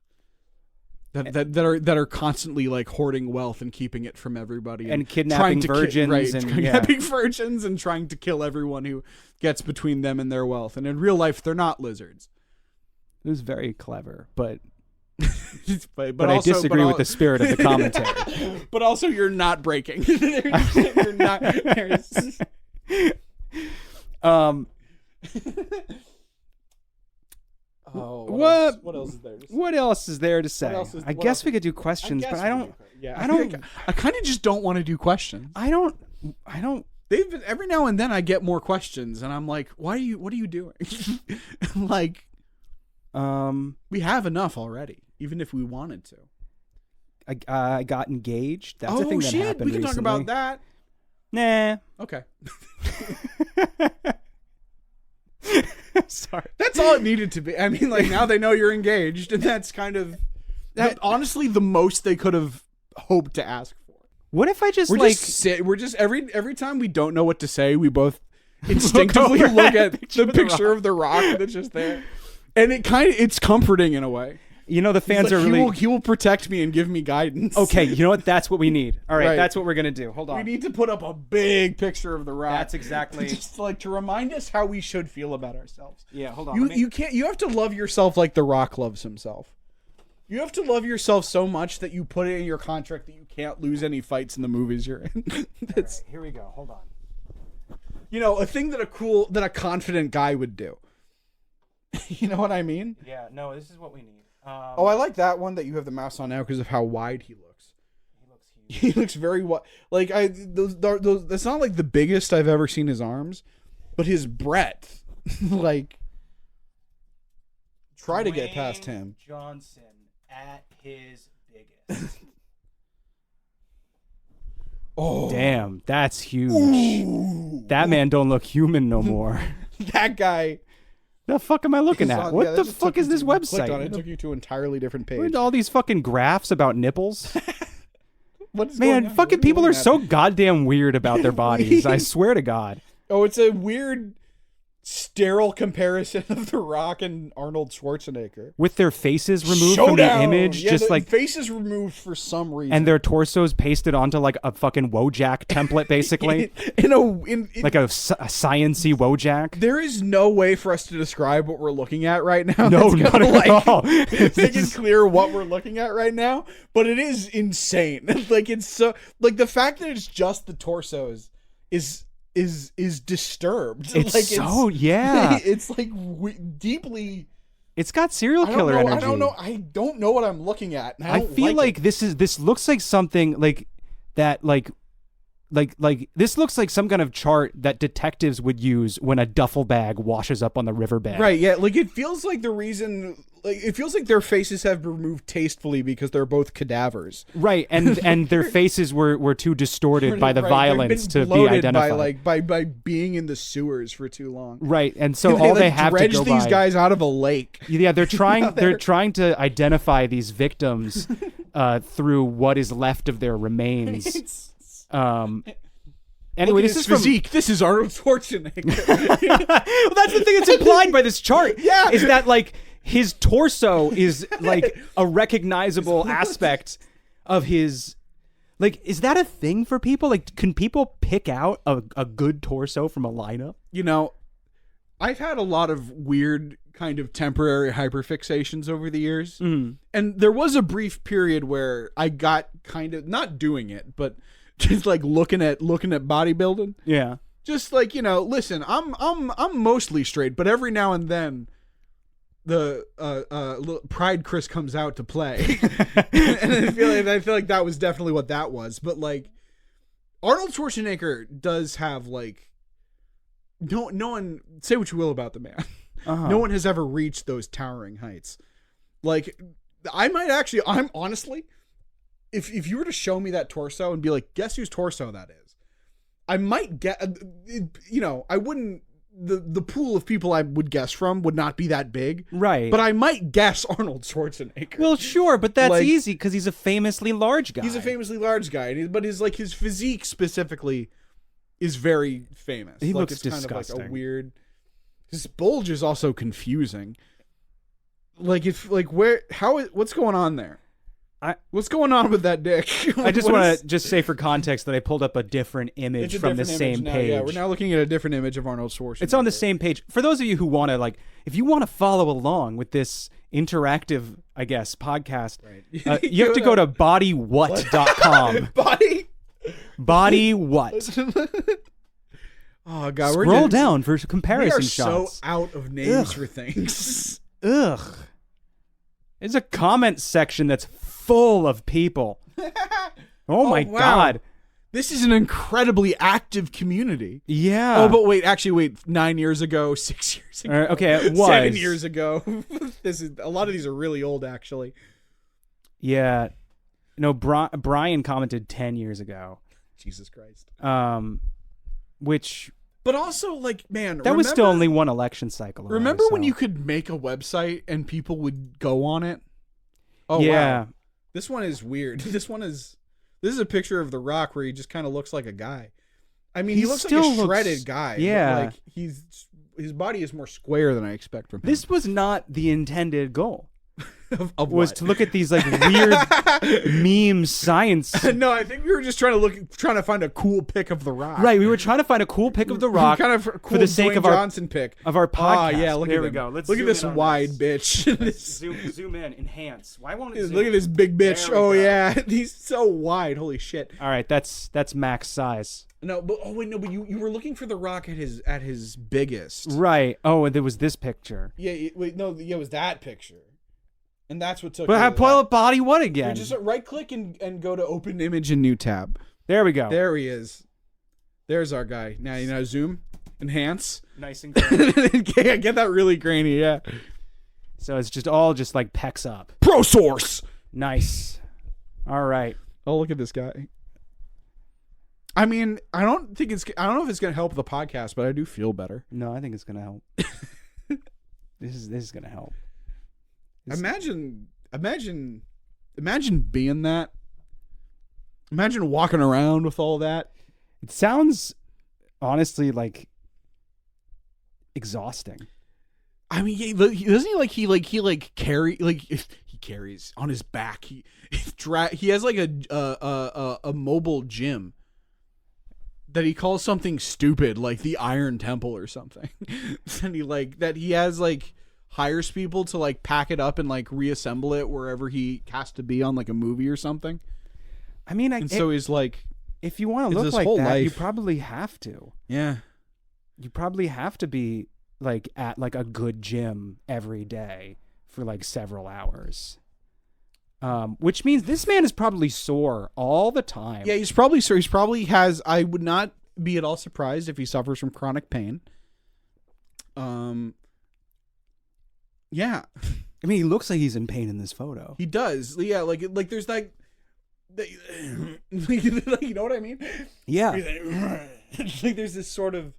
That are constantly like hoarding wealth and keeping it from everybody and trying kidnapping to virgins and kidnapping virgins and trying to kill everyone who gets between them and their wealth. And in real life, they're not lizards. It was very clever, but but I also, disagree with the spirit of the commentary. But also, you're not breaking. You're not. Oh, what else is there to say? What else is there to say? I guess we could do questions, but I don't. I kind of just don't want to do questions. I don't. They've been, every now and then I get more questions, and I'm like, what are you doing? Like, we have enough already, even if we wanted to. I got engaged. That's a thing that happened we can recently. talk about that. Nah. Okay. Sorry. That's all it needed to be. I mean, like, now they know you're engaged, and that's kind of honestly the most they could have hoped to ask for. What if I just we're just every time we don't know what to say, we both instinctively look at the picture of the rock that's just there, and it's comforting in a way. You know, the fans are really... He will protect me and give me guidance. Okay, you know what? That's what we need. All right, Right. that's what we're going to do. Hold on. We need to put up a big picture of the rock. That's exactly... Just like to remind us how we should feel about ourselves. Yeah, hold on. You have to love yourself like the Rock loves himself. You have to love yourself so much that you put it in your contract that you can't lose any fights in the movies you're in. Right, here we go. Hold on. You know, a thing that a confident guy would do. You know what I mean? Yeah, no, this is what we need. I like that one that you have the mouse on now because of how wide he looks. He looks huge. He looks very wide. Like those. That's not like the biggest I've ever seen his arms, but his breadth. Like, try to get past him. Johnson at his biggest. Oh, damn, that's huge. Ooh. That man don't look human no more. That guy. The fuck am I looking at? What the fuck is this website? It took you to an entirely different page. What are all these fucking graphs about nipples? What is Man, going on? fucking people are so goddamn weird about their bodies. I swear to God. Oh, it's a weird, sterile comparison of The Rock and Arnold Schwarzenegger. With their faces removed from the image, yeah, just like faces removed for some reason, and their torsos pasted onto like a fucking Wojak template, basically, in like a science-y Wojak. There is no way for us to describe what we're looking at right now. No, not at all. Make it clear what we're looking at right now, but it is insane. Like, it's so, like, the fact that it's just the torsos is disturbed. It's like, so yeah. It's like deeply. It's got serial killer energy. I don't know what I'm looking at. And I feel like this looks like something like that, like like this looks like some kind of chart that detectives would use when a duffel bag washes up on the riverbed. Right, yeah, like it feels like the reason, like it feels like their faces have been removed tastefully because they're both cadavers. Right, and their faces were too distorted by the violence to be identified. By being in the sewers for too long. Right, and so all they have to dredge go these by, guys out of a lake. Yeah, they're trying to identify these victims through what is left of their remains. Anyway, this is physique. This is Arnold Schwarzenegger. Well, that's the thing that's implied by this chart. Yeah, is that like his torso is like a recognizable aspect of his. Like, is that a thing for people? Like, can people pick out a good torso from a lineup? You know, I've had a lot of weird kind of temporary hyperfixations over the years, and there was a brief period where I got kind of not doing it, but just like looking at bodybuilding. Yeah. Just like, you know, listen, I'm mostly straight, but every now and then the Pride Chris comes out to play. And I feel like that was definitely what that was. But like Arnold Schwarzenegger does have like no one, say what you will about the man. No one has ever reached those towering heights. Like I'm honestly, if you were to show me that torso and be like, guess whose torso that is, I might get, you know, I wouldn't, the pool of people I would guess from would not be that big. Right. But I might guess Arnold Schwarzenegger. Well, sure, but that's Like, easy because he's a famously large guy. He's a famously large guy, but his physique specifically is very famous. He looks it's disgusting. Kind of like a weird, his bulge is also confusing. Like what's going on there? What's going on with that dick? I just want to just say for context that I pulled up a different image from the same page. Yeah, we're now looking at a different image of Arnold Schwarzenegger. It's on the same page. For those of you who want to, like, if you want to follow along with this interactive, I guess, podcast, right. You have to go to bodywhat.com. Body what? Oh, God. Scroll down for comparison shots. We are so out of names for things. Ugh. There's a comment section that's full of people. Oh my God. This is an incredibly active community. Yeah. Oh, but wait, 9 years ago, 6 years ago. Okay, it was 7 years ago. A lot of these are really old, actually. Yeah. No, Brian commented 10 years ago. Jesus Christ. But also, like, man, that was still only one election cycle. Remember when you could make a website and people would go on it? Oh, yeah. Wow. This one is weird. This is a picture of The Rock where he just kind of looks like a guy. I mean, he looks like a shredded guy. Yeah. Like his body is more square than I expect from him. This was not the intended goal. was to look at these like weird meme science. No, I think we were just trying to find a cool pic of The Rock. Right, we were trying to find a cool pic of The Rock, kind of cool for the sake Dwayne of Johnson pic of our podcast. Oh yeah, look there at we go. Let's look at this wide this. bitch. Let's zoom in, enhance. Why won't it zoom? Look at this big bitch. Oh yeah, he's so wide. Holy shit. All right, that's max size. No, but but you were looking for The Rock at his biggest. Right. Oh, and there was this picture. Yeah. Wait. No. Yeah. It was that picture. And that's what took. But I pull up body what again? You just right click and go to open image in new tab. There we go. There he is. There's our guy. Now zoom, enhance. Nice and grainy. Get that really grainy, yeah. So it's just all like pecs up. Pro source. Nice. All right. Oh, look at this guy. I mean, I don't know if it's gonna help the podcast, but I do feel better. No, I think it's gonna help. This is gonna help. Imagine being that. Imagine walking around with all that. It sounds honestly like exhausting. I mean, doesn't he carries on his back. He has like a mobile gym that he calls something stupid like the Iron Temple or something. And he hires people to like pack it up and like reassemble it wherever he has to be on like a movie or something. I mean, so he's like, if you want to look like that, you probably have to. Yeah. You probably have to be like at like a good gym every day for like several hours. Which means this man is probably sore all the time. Yeah, he's probably sore. He's probably has. I would not be at all surprised if he suffers from chronic pain. Yeah. I mean, he looks like he's in pain in this photo. He does. Yeah, like there's like, you know what I mean? Yeah. Like there's this sort of,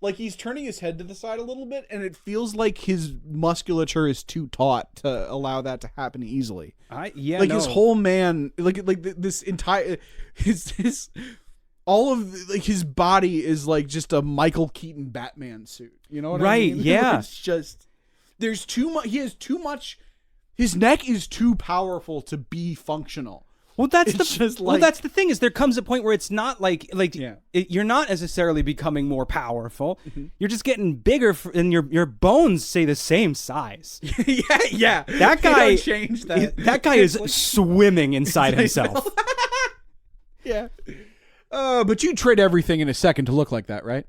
like he's turning his head to the side a little bit, and it feels like his musculature is too taut to allow that to happen easily. His whole man, like this entire his all of like his body is like just a Michael Keaton Batman suit. You know what I mean? Yeah. It's just there's too much. He has too much. His neck is too powerful to be functional. Well, that's that's the thing is there comes a point where it's not you're not necessarily becoming more powerful. Mm-hmm. You're just getting bigger, and your bones stay the same size. yeah. That guy don't change that. That guy is swimming inside himself. Yeah. But you'd trade everything in a second to look like that, right?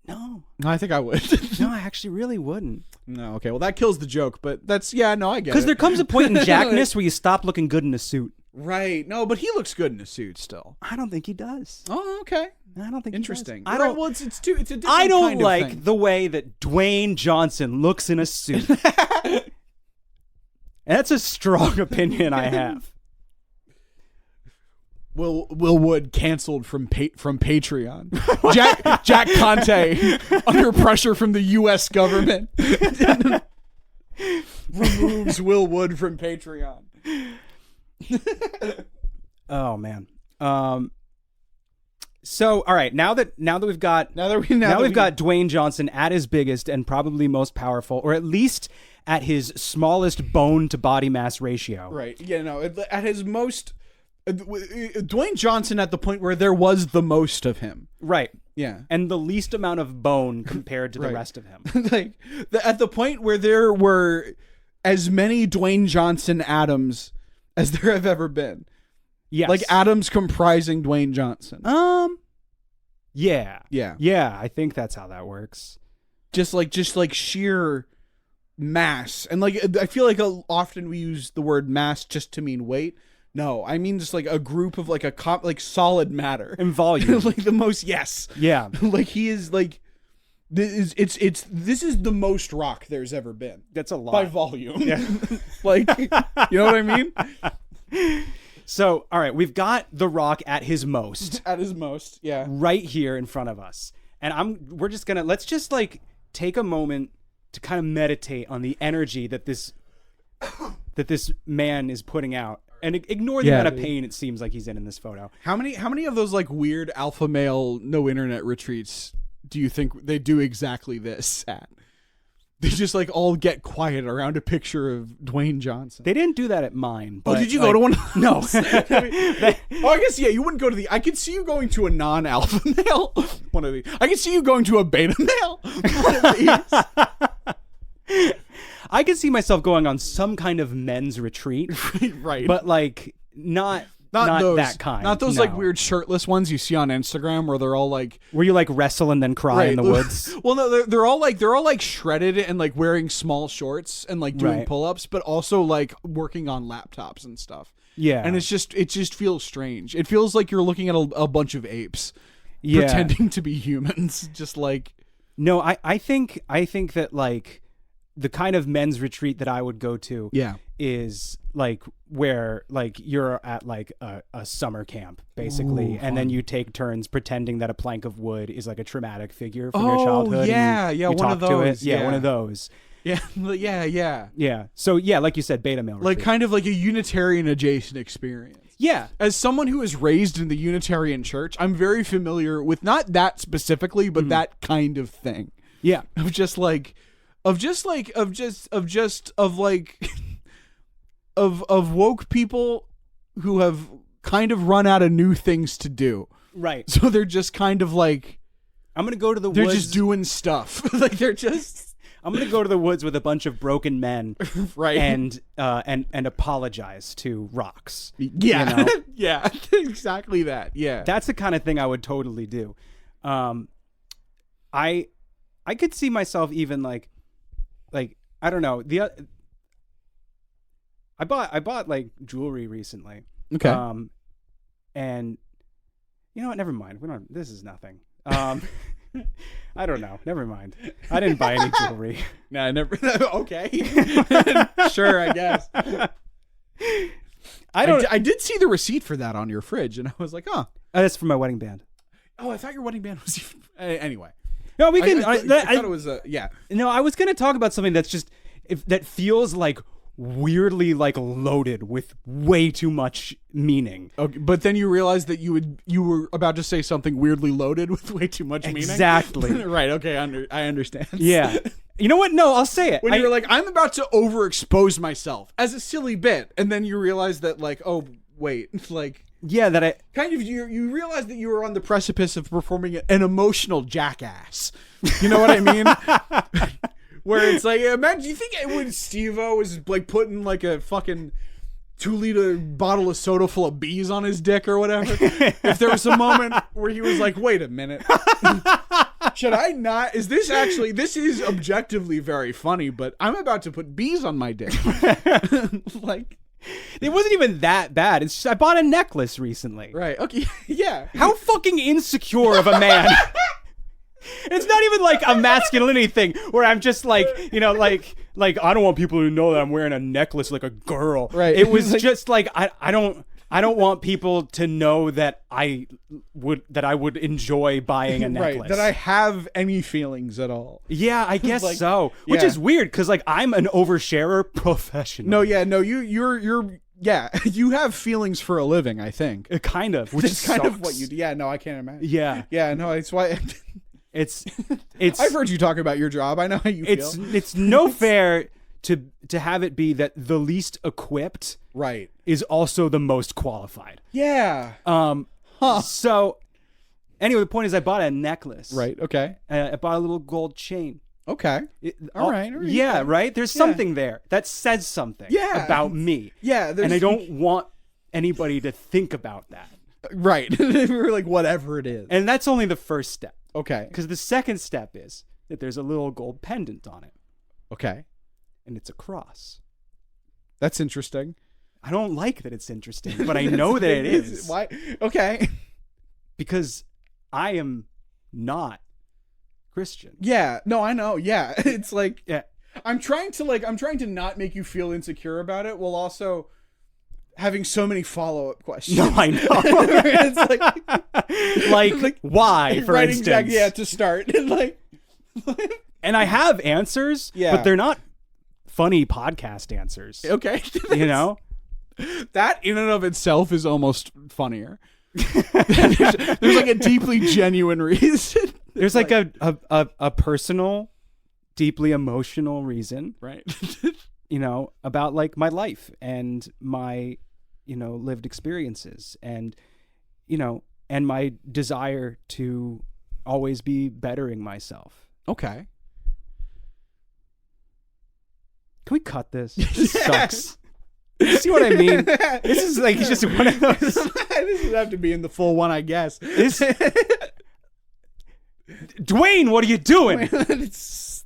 No, I think I would. No, I actually really wouldn't. No, okay. Well, that kills the joke, but that's I get it. Because there comes a point in Jackness where you stop looking good in a suit. Right. No, but he looks good in a suit still. I don't think he does. Oh, okay. I don't think interesting. He does. I don't. Well, it's a different I don't kind like of thing. the way that Dwayne Johnson looks in a suit. That's a strong opinion I have. Will Wood canceled from Patreon. Jack Conte under pressure from the U.S. government removes Will Wood from Patreon. Oh man. So all right, now that we've got Dwayne Johnson at his biggest and probably most powerful, or at least at his smallest bone to body mass ratio. Right. Yeah. No. At his most, Dwayne Johnson at the point where there was the most of him. Right. Yeah. And the least amount of bone compared to the rest of him. Like at the point where there were as many Dwayne Johnson atoms as there have ever been. Yes. Like atoms comprising Dwayne Johnson. Yeah. Yeah. Yeah, I think that's how that works. Just like sheer mass. And like I feel like often we use the word mass just to mean weight. No, I mean just like a group of like like solid matter and volume. Like the most. Yes. Yeah. Like he is like this is the most rock there's ever been. That's a lot by volume. Yeah. Like, you know what I mean? So, all right, we've got The Rock at his most. At his most, yeah. Right here in front of us. And let's just like take a moment to kind of meditate on the energy that this man is putting out. And ignore the amount of pain it seems like he's in this photo. How many of those like weird alpha male no internet retreats do you think they do exactly this at? They just like all get quiet around a picture of Dwayne Johnson. They didn't do that at mine. But, did you go to one? No. I guess, yeah, you wouldn't go to I could see you going to a non-alpha male. One of these. I could see you going to a beta male. One of these. I could see myself going on some kind of men's retreat. Right. But like not those, that kind. Not those like weird shirtless ones you see on Instagram where they're all like, where you like wrestle and then cry in the woods. Well, no, they're all like shredded and like wearing small shorts and like doing pull-ups, but also like working on laptops and stuff. Yeah. And it just feels strange. It feels like you're looking at a bunch of apes pretending to be humans. Just like, no, I think that like the kind of men's retreat that I would go to is like where like you're at like a summer camp basically. Ooh, and then you take turns pretending that a plank of wood is like a traumatic figure from your childhood. You one of those. One of those. Yeah. So yeah, like you said, beta male retreat. Like kind of like a Unitarian adjacent experience. Yeah. As someone who was raised in the Unitarian church, I'm very familiar with not that specifically, but that kind of thing. Yeah. Of woke people who have kind of run out of new things to do. Right. So they're just kind of like, I'm going to go to the they're woods. They're just doing stuff. Like they're just, I'm going to go to the woods with a bunch of broken men. Right. And apologize to rocks. Yeah. You know? Yeah. Exactly that. Yeah. That's the kind of thing I would totally do. I could see myself even like I don't know, I bought like jewelry recently. Okay. And you know what? Never mind. This is nothing. I don't know. Never mind. I didn't buy any jewelry. No, I never. Okay. Sure, I guess. I did see the receipt for that on your fridge, and I was like, oh. That's for my wedding band. Oh, I thought your wedding band was even... Anyway. No, we can... I thought it was... yeah. No, I was going to talk about something that's just... that feels like weirdly like loaded with way too much meaning. Okay, but then you realized that you were about to say something weirdly loaded with way too much meaning? Exactly. Right, okay, I understand. Yeah. You know what? No, I'll say it. When you were like, I'm about to overexpose myself as a silly bit, and then you realize that, like, oh, wait, like... Yeah, that I... Kind of, you realize that you were on the precipice of performing an emotional jackass. You know what I mean? Where it's like, imagine, you think when Steve-O was like putting like a fucking 2-liter bottle of soda full of bees on his dick or whatever, if there was a moment where he was like, wait a minute, should I not, this is objectively very funny, but I'm about to put bees on my dick. Like, it wasn't even that bad. It's just, I bought a necklace recently. Right, okay, yeah. How fucking insecure of a man. It's not even like a masculinity thing where I'm just like, you know, like I don't want people to know that I'm wearing a necklace like a girl. Right. It was just like I don't want people to know that I would enjoy buying a necklace. Right. That I have any feelings at all. Yeah, I guess like, so. Which yeah. is weird because like I'm an oversharer professional. No, yeah, no, you're yeah, you have feelings for a living, I think. Kind of, which is sucks. kind of what you do. Yeah, no, I can't imagine. Yeah. Yeah, no, it's why It's I've heard you talk about your job. I know how you feel. It's no fair to have it be that the least equipped right is also the most qualified. Yeah. So anyway, the point is I bought a necklace. Right. Okay. I bought a little gold chain. Okay. All right. Yeah, right? There's something there that says something about me. Yeah. And I don't want anybody to think about that. Right. We're like, whatever it is. And that's only the first step. Okay. Because the second step is that there's a little gold pendant on it. Okay. And it's a cross. That's interesting. I don't like that it's interesting, but I know that it is. Why? Okay. Because I am not Christian. Yeah. No, I know. Yeah. It's like, yeah. I'm trying to not make you feel insecure about it while also having so many follow-up questions. No, I know. It's like why, for instance. Exactly, yeah, to start. And I have answers, but they're not funny podcast answers. Okay. You know? That in and of itself is almost funnier. There's like a deeply genuine reason. There's like a personal, deeply emotional reason. Right. You know, about like my life and my, you know, lived experiences and, you know, and my desire to always be bettering myself. Okay. Can we cut this? This sucks. You see what I mean? This is like just one of those. This would have to be in the full one, I guess. Dwayne, what are you doing?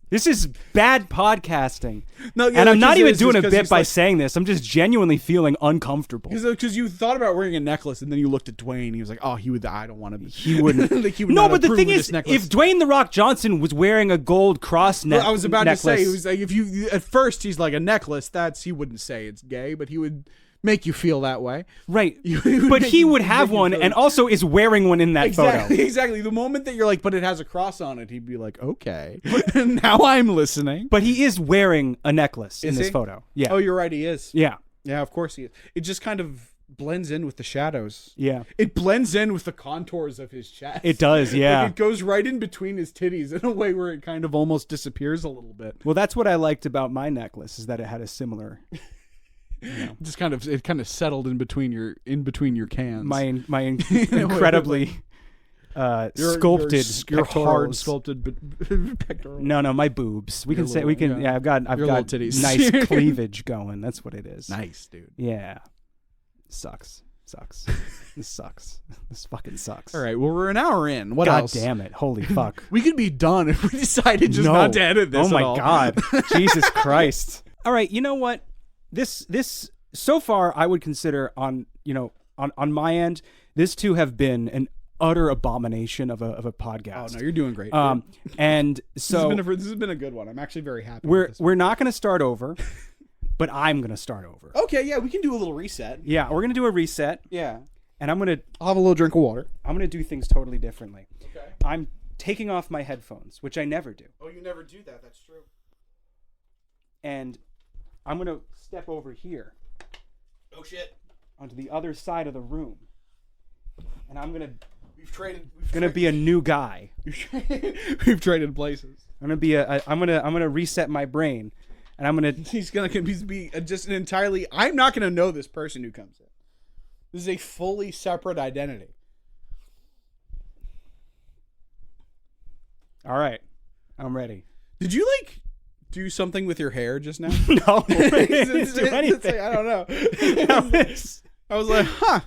This is bad podcasting. No, and I'm not even doing a bit by saying this. I'm just genuinely feeling uncomfortable. Because you thought about wearing a necklace, and then you looked at Dwayne. He was like, "Oh, he would. I don't want to be." He wouldn't. Like, he would no, not but the thing approve of is, this necklace. if Dwayne the Rock Johnson was wearing a gold cross necklace, I was about to say, he was like, if you at first he's like a necklace. He wouldn't say it's gay, but he would make you feel that way, right? But he would have one, and also is wearing one in that photo. Exactly. The moment that you're like, but it has a cross on it, he'd be like, okay. Now I'm listening. But he is wearing a necklace in this he? photo. Yeah. Oh, you're right. He is. Yeah. Yeah. Of course he is. It just kind of blends in with the shadows. Yeah. It blends in with the contours of his chest. It does. Yeah. Like it goes right in between his titties in a way where it kind of almost disappears a little bit. Well, that's what I liked about my necklace is that it had a similar. You know. Just kind of settled in between your cans. My incredibly sculpted your pectorals. hard sculpted pectorals. No, my boobs. I've got little titties. Nice cleavage going. That's what it is. Nice, dude. Yeah. Sucks. This sucks. This fucking sucks. All right. Well, we're an hour in. What God else? Damn it! Holy fuck. We could be done if we decided just not to edit this. Oh my at all. God. Jesus Christ. All right. You know what? This so far, I would consider on my end, this two have been an utter abomination of a podcast. Oh no, you're doing great. And so this has been a good one. I'm actually very happy. We're not going to start over, but I'm going to start over. Okay, yeah, we can do a little reset. Yeah, we're going to do a reset. Yeah. And I'll have a little drink of water. I'm going to do things totally differently. Okay. I'm taking off my headphones, which I never do. Oh, you never do that. That's true. And I'm going to step over here. Oh shit. Onto the other side of the room. And I'm going to We've be a new guy. We've traded places. I'm gonna reset my brain, and He's gonna be just an entirely. I'm not gonna know this person who comes in. This is a fully separate identity. All right, I'm ready. Did you do something with your hair just now? No, I didn't do anything. I don't know. I was like, huh.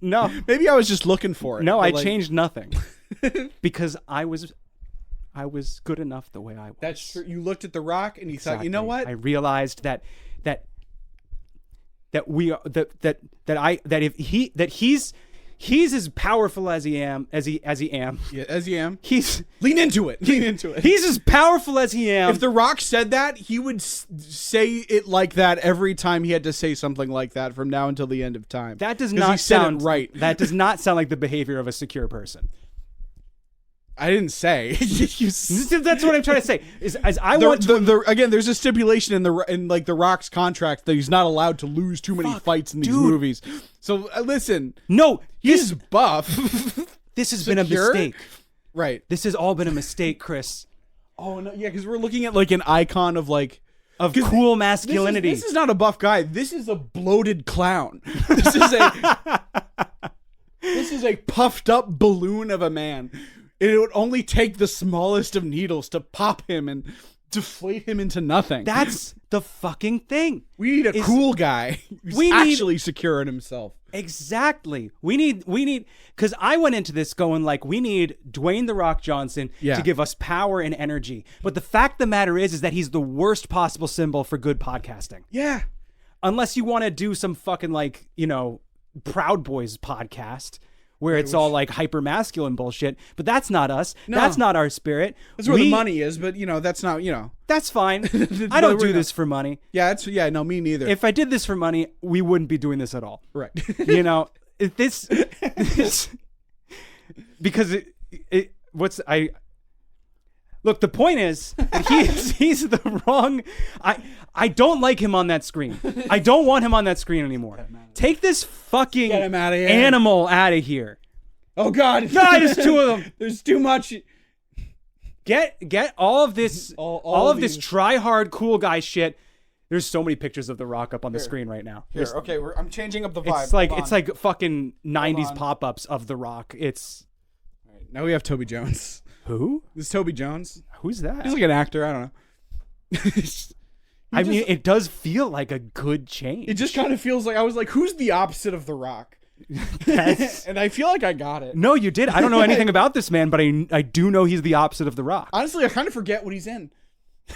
No. Maybe I was just looking for it. No, I changed nothing. Because I was good enough the way I was. That's true. You looked at The Rock and you thought, you know what? I realized that he's as powerful as he am. Yeah, as he am. He's lean into it. He's as powerful as he am. If The Rock said that, he would say it like that every time he had to say something like that from now until the end of time. That does not sound right. That does not sound like the behavior of a secure person. I didn't say. That's what I'm trying to say. Again, there's a stipulation in The Rock's contract that he's not allowed to lose too many fights in these movies. So listen. No, he's buff. This has been a mistake. Right. This has all been a mistake, Chris. Oh no, yeah, because we're looking at an icon of cool masculinity. This is not a buff guy. This is a bloated clown. This is a puffed up balloon of a man. It would only take the smallest of needles to pop him and deflate him into nothing. That's the fucking thing. We need a cool guy who's actually secure in himself. Exactly. We need, because I went into this going we need Dwayne "The Rock" Johnson to give us power and energy. But the fact of the matter is that he's the worst possible symbol for good podcasting. Yeah. Unless you want to do some fucking Proud Boys podcast where it's all hyper masculine bullshit, but that's not us. No. That's not our spirit. That's where the money is, but that's not, That's fine. I don't do this for money. Yeah, no, me neither. If I did this for money, we wouldn't be doing this at all. Right. This because look, the point is he's the wrong. I don't like him on that screen. I don't want him on that screen anymore. Take this fucking animal out of here. Oh God! God, there's two of them. There's too much. Get all of this, all of this try hard cool guy shit. There's so many pictures of The Rock up on the screen right now. Okay, I'm changing up the vibe. It's like fucking 90s pop-ups of The Rock. It's all right, now we have Toby Jones. Who? This is Toby Jones. Who's that? He's like an actor. I don't know. I mean, it does feel like a good change. It just kind of feels like I was like, who's the opposite of The Rock? And I feel like I got it. No, you did. I don't know anything about this man, but I do know he's the opposite of The Rock. Honestly, I kind of forget what he's in.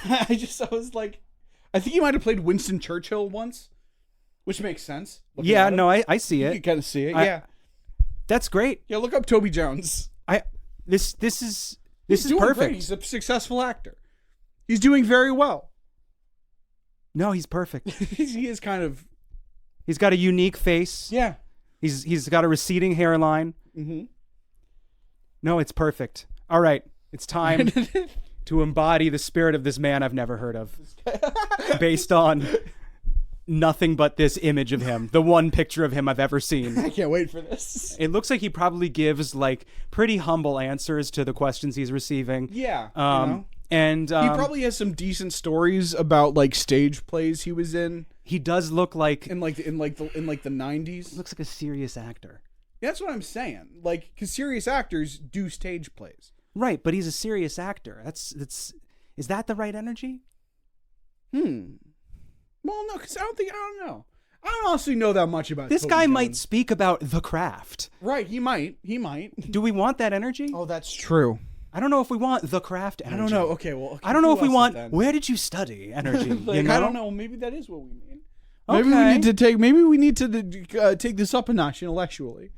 I was like, I think he might have played Winston Churchill once, which makes sense. Yeah, no, I see it. You can kind of see it. Yeah, that's great. Yeah, look up Toby Jones. This is doing perfect. Great. He's a successful actor. He's doing very well. No, he's perfect. He is kind of. He's got a unique face. Yeah. He's got a receding hairline. Mm-hmm. No, it's perfect. All right, it's time to embody the spirit of this man I've never heard of, based on nothing but this image of him, the one picture of him I've ever seen. I can't wait for this. It looks like he probably gives pretty humble answers to the questions he's receiving. Yeah. And he probably has some decent stories about stage plays he was in. He does look like in the 90s. Looks like a serious actor. That's what I'm saying. Because serious actors do stage plays. Right, but he's a serious actor. Is that the right energy? Well, no, because I don't know. I don't honestly know that much about this Toby guy. Jones. Might speak about the craft. Right, he might. Do we want that energy? Oh, that's true. I don't know if we want the craft energy. I don't know. Okay, well, I don't know if we want where did you study energy. I don't know. Maybe that is what we mean. Maybe Okay. we need to take this up a notch intellectually.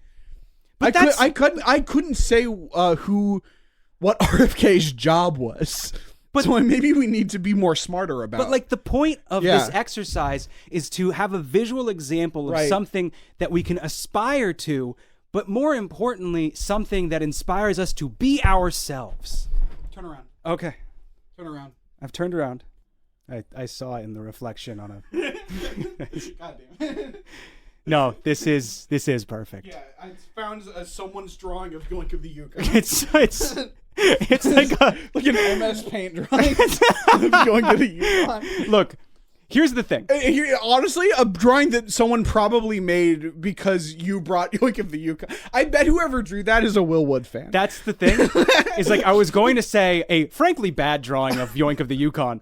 But I couldn't say what RFK's job was. But so maybe we need to be more smarter about. But like the point of this exercise is to have a visual example of something that we can aspire to, but more importantly, something that inspires us to be ourselves. Turn around. Okay. Turn around. I've turned around. I saw it in the reflection on a. God damn. No, this is perfect. Yeah, I found someone's drawing of Yoink of the Yukon. It's like an MS Paint drawing of Yoink of the Yukon. Look, here's the thing. Honestly, a drawing that someone probably made because you brought Yoink of the Yukon. I bet whoever drew that is a Will Wood fan. That's the thing. It's like I was going to say a frankly bad drawing of Yoink of the Yukon.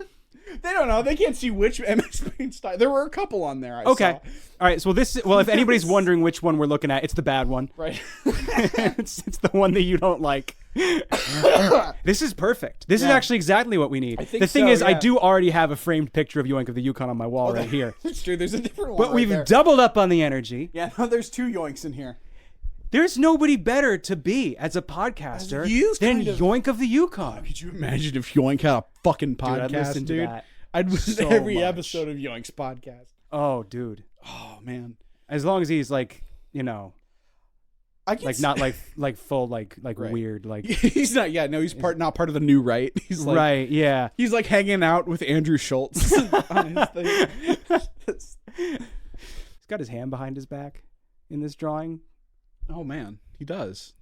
They don't know. They can't see which MS Paint style. There were a couple on there. I saw. All right. So if anybody's wondering which one we're looking at, it's the bad one. Right. it's the one that you don't like. This is perfect. This is actually exactly what we need. The thing is, I do already have a framed picture of Yoink of the Yukon on my wall right here. That's true. There's a different one. But we've doubled up on the energy. Yeah. No, there's two Yoinks in here. There's nobody better to be as a podcaster than Yoink of the Yukon. Could you imagine if Yoink had a fucking podcast, I'd listen to that. I'd listen to every episode of Yoink's podcast. Oh, dude. Oh, man. As long as he's like, not like full like weird like he's not. Yeah, no, he's not part of the new right. He's like, right. Yeah. He's like hanging out with Andrew Schultz on his thing. He's got his hand behind his back in this drawing. Oh man, he does.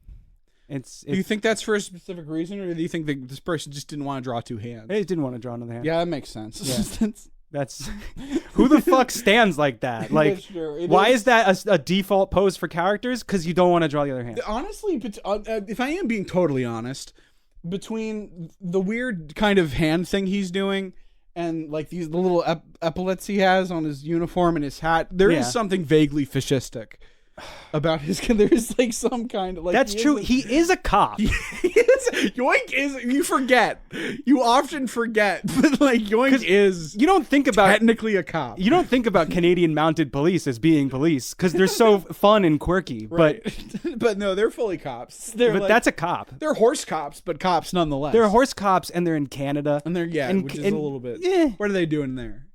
Do you you think that's for a specific reason, or do you think that this person just didn't want to draw two hands? They didn't want to draw another hand. Yeah, that makes sense. Yeah. That's who the fuck stands like that? Like, why is that a default pose for characters? Because you don't want to draw the other hand. Honestly, if I am being totally honest, between the weird kind of hand thing he's doing and like the little epaulets he has on his uniform and his hat, there is something vaguely fascistic about his. There is like some kind of like. That's true. He is a cop. Yoink is. You forget. You often forget, but like Yoink is. You don't think about technically a cop. You don't think about Canadian Mounted Police as being police because they're so fun and quirky. Right. But no, they're fully cops. That's a cop. They're horse cops, but cops nonetheless. They're horse cops, and they're in Canada. And they're which is a little bit. Yeah. What are they doing there?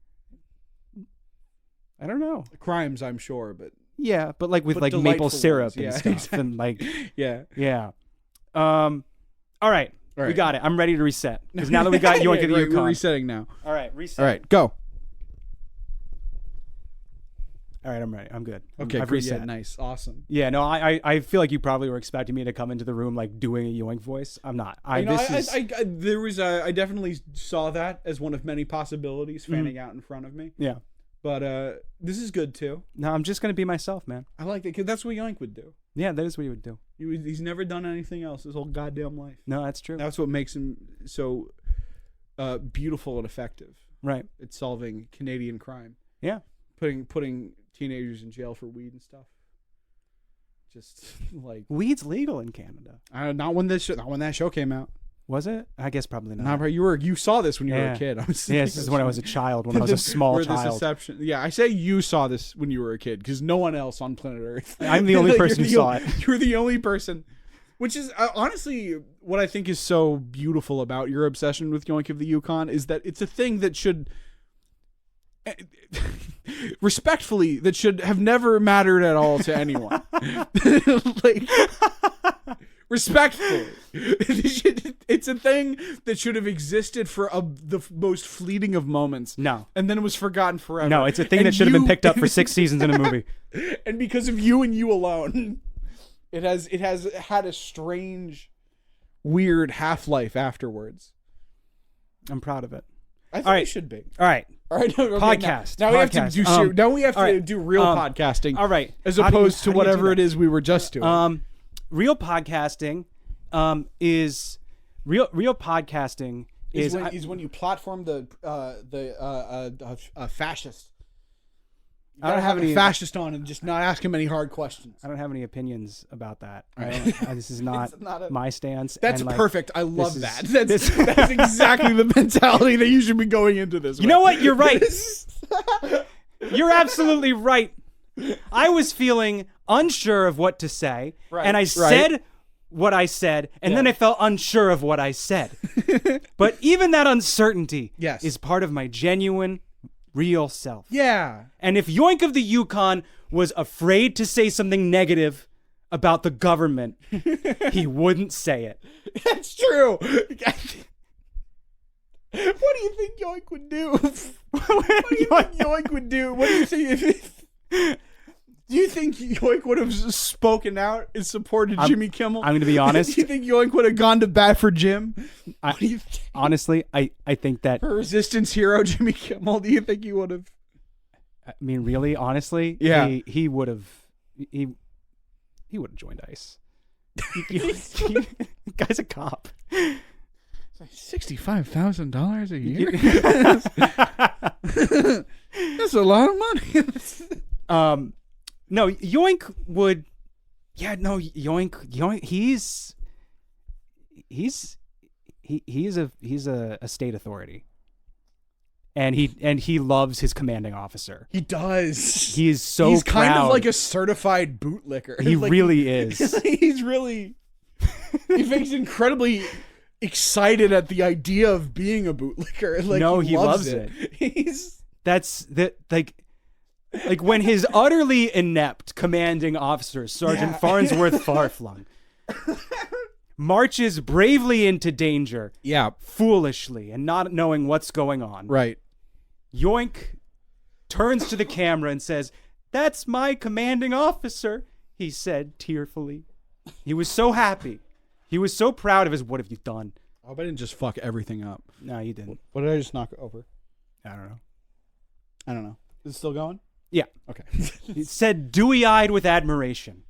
I don't know. Crimes, I'm sure, but. Yeah, but like with like maple syrup and stuff, exactly. and like yeah. All right, we got it. I'm ready to reset because now that we got Yoink of the Yukon, we're resetting now. All right, reset. All right, go. All right, I'm ready. I'm good. Okay, I've reset. Yeah, nice, awesome. Yeah, no, I feel like you probably were expecting me to come into the room like doing a Yoink voice. I'm not. I definitely saw that as one of many possibilities fanning out in front of me. Yeah. But this is good too. No, I'm just gonna be myself, man. I like it because that's what Yoink would do. Yeah, that is what he would do. He's never done anything else his whole goddamn life. No, that's true. That's what makes him so beautiful and effective. Right. It's solving Canadian crime. Yeah. Putting teenagers in jail for weed and stuff. Just like weed's legal in Canada. Not when that show came out. Was it? I guess probably not. You saw this when you were a kid. This is when I was a child, when I was a small child. Yeah, I say you saw this when you were a kid because no one else on planet Earth. I'm the only person who saw it. You're the only person, which is honestly what I think is so beautiful about your obsession with Yoink of the Yukon is that it's a thing that should, respectfully, that should have never mattered at all to anyone. Like. Respectfully, it's a thing that should have existed for the most fleeting of moments. No. And then it was forgotten forever. No, it's a thing that should have been picked up for 6 seasons in a movie. And because of you and you alone, it has had a strange, weird half-life afterwards. I'm proud of it. I think it should be. All right. Okay, podcast. Now we have to do now we have to do real podcasting. All right. As opposed to whatever it is we were just doing. Real podcasting is when you platform the fascist. You gotta have a fascist on and just not ask him any hard questions. I don't have any opinions about that. This is not my stance. That's perfect. I love that. That's exactly the mentality that you should be going into this. You know what? You're right. You're absolutely right. I was feeling unsure of what to say, and I said what I said, and then I felt unsure of what I said. But even that uncertainty is part of my genuine, real self. Yeah. And if Yoink of the Yukon was afraid to say something negative about the government, he wouldn't say it. That's true. What do you think Yoink would do? What do you think Yoink would do? What do you think? Do you think Yoink would have spoken out and supported Jimmy Kimmel? I'm going to be honest. Do you think Yoink would have gone to bat for Jim? What do you think? Honestly, I think that... For resistance hero Jimmy Kimmel, do you think he would have? I mean, really, honestly, he would have... He would have joined ICE. Guy's a cop. $65,000 a year? That's a lot of money. No, Yoink would... Yeah, no, Yoink, he's a state authority. And he loves his commanding officer. He does. He's so He's proud. kind of like a certified bootlicker. He really is. He's really... He thinks incredibly excited at the idea of being a bootlicker. Like, no, he loves it. That's like when his utterly inept commanding officer, Sergeant Farnsworth Farflung, marches bravely into danger, foolishly and not knowing what's going on. Right. Yoink turns to the camera and says, "That's my commanding officer," he said tearfully. He was so happy. He was so proud of his... What have you done? I hope I didn't just fuck everything up. No, you didn't. What did I just knock over? I don't know. Is it still going? Yeah. Okay. He said, dewy-eyed with admiration.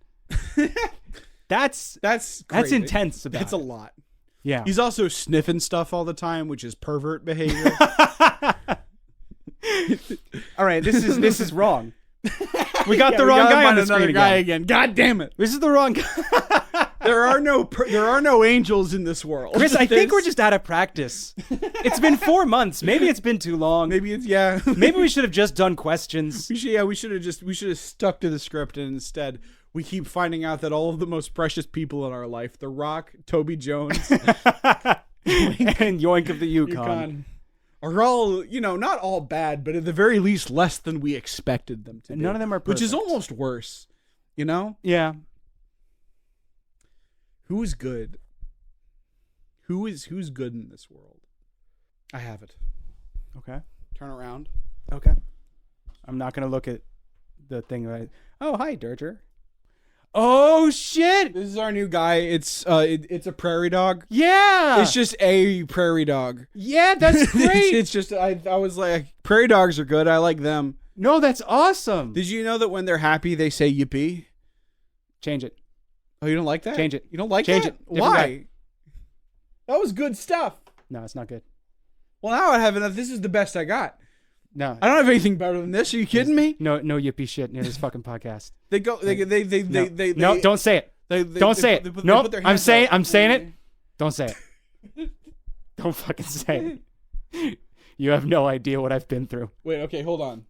That's crazy. intense about That's a it. lot. Yeah. He's also sniffing stuff all the time, which is pervert behavior. All right, this is wrong. We got the wrong guy on the screen again. God damn it. This is the wrong guy. There are no angels in this world. Chris, I think we're just out of practice. It's been 4 months. Maybe it's been too long. Maybe it's Maybe we should have just done questions. We should have stuck to the script, and instead we keep finding out that all of the most precious people in our life, The Rock, Toby Jones, and Yoink of the Yukon. Are all, not all bad, but at the very least less than we expected them to be. None of them are perfect. Which is almost worse, Yeah. Who is good? Who's good in this world? I have it. Okay. Turn around. Okay. I'm not going to look at the thing right. Oh, hi, Dirger. Oh, shit. This is our new guy. It's a prairie dog. Yeah. It's just a prairie dog. Yeah, that's great. It's just, I was like, prairie dogs are good. I like them. No, that's awesome. Did you know that when they're happy, they say yippee? Change it. Oh, you don't like that? Change it. You don't like Change that? it. Different Why? guy. That was good stuff. No, it's not good. Well, now I have enough. This is the best I got. No. I don't have anything better than this. Are you kidding me? No yippee shit near this fucking podcast. They No, don't say it. Don't say it. No, I'm saying it. Don't say it. Don't fucking say it. You have no idea what I've been through. Wait, okay, hold on.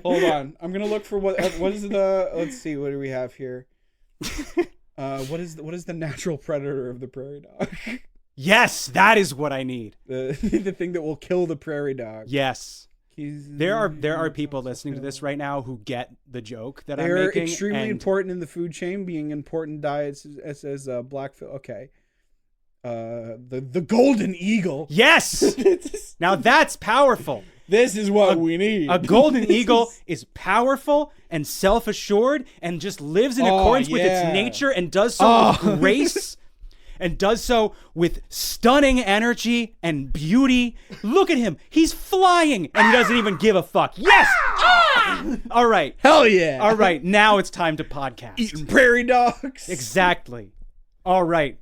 Hold on. I'm gonna look for what is the. Let's see. What do we have here? What is the natural predator of the prairie dog? Yes, that is what I need. The thing that will kill the prairie dog. Yes. There are people listening to this right now who get the joke that I'm making. They're extremely important in the food chain, being important diets as black. Okay. The golden eagle. Yes. Now that's powerful. This is what we need. A golden eagle is powerful and self-assured and just lives in accordance with its nature and does so with grace and does so with stunning energy and beauty. Look at him. He's flying and he doesn't even give a fuck. Yes. All right. Hell yeah. All right. Now it's time to podcast. Eating prairie dogs. Exactly. All right.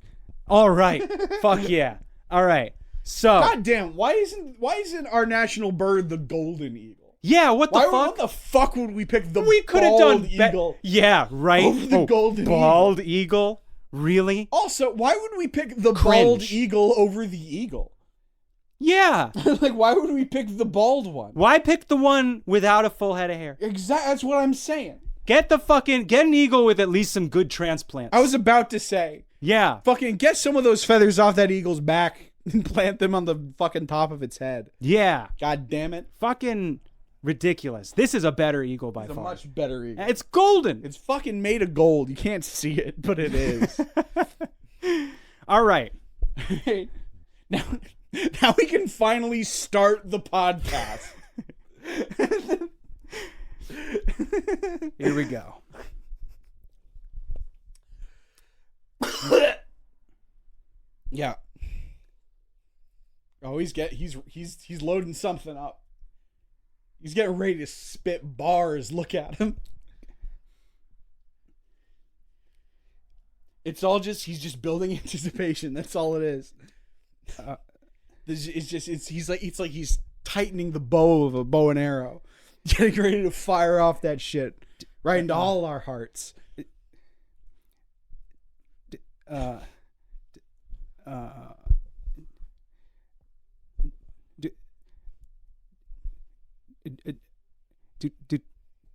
Fuck yeah. All right. So, goddamn, why isn't our national bird the golden eagle? Yeah, what the fuck? What the fuck would we pick the we could have done eagle? Yeah, right. Over the golden bald eagle? Really? Also, why would we pick the bald eagle over the eagle? Yeah. Like, why would we pick the bald one? Why pick the one without a full head of hair? Exactly. That's what I'm saying. Get an eagle with at least some good transplants. I was about to say, yeah. fucking get some of those feathers off that eagle's back and plant them on the fucking top of its head. Yeah. God damn it. Fucking ridiculous. This is a better eagle by It's far. a much better eagle. It's golden. It's fucking made of gold. You can't see it, but it is. All right. Now we can finally start the podcast. Here we go. Yeah. Oh, he's loading something up. He's getting ready to spit bars. Look at him. It's all just he's just building anticipation. That's all it is. He's like he's tightening the bow of a bow and arrow, getting ready to fire off that shit right into all our hearts.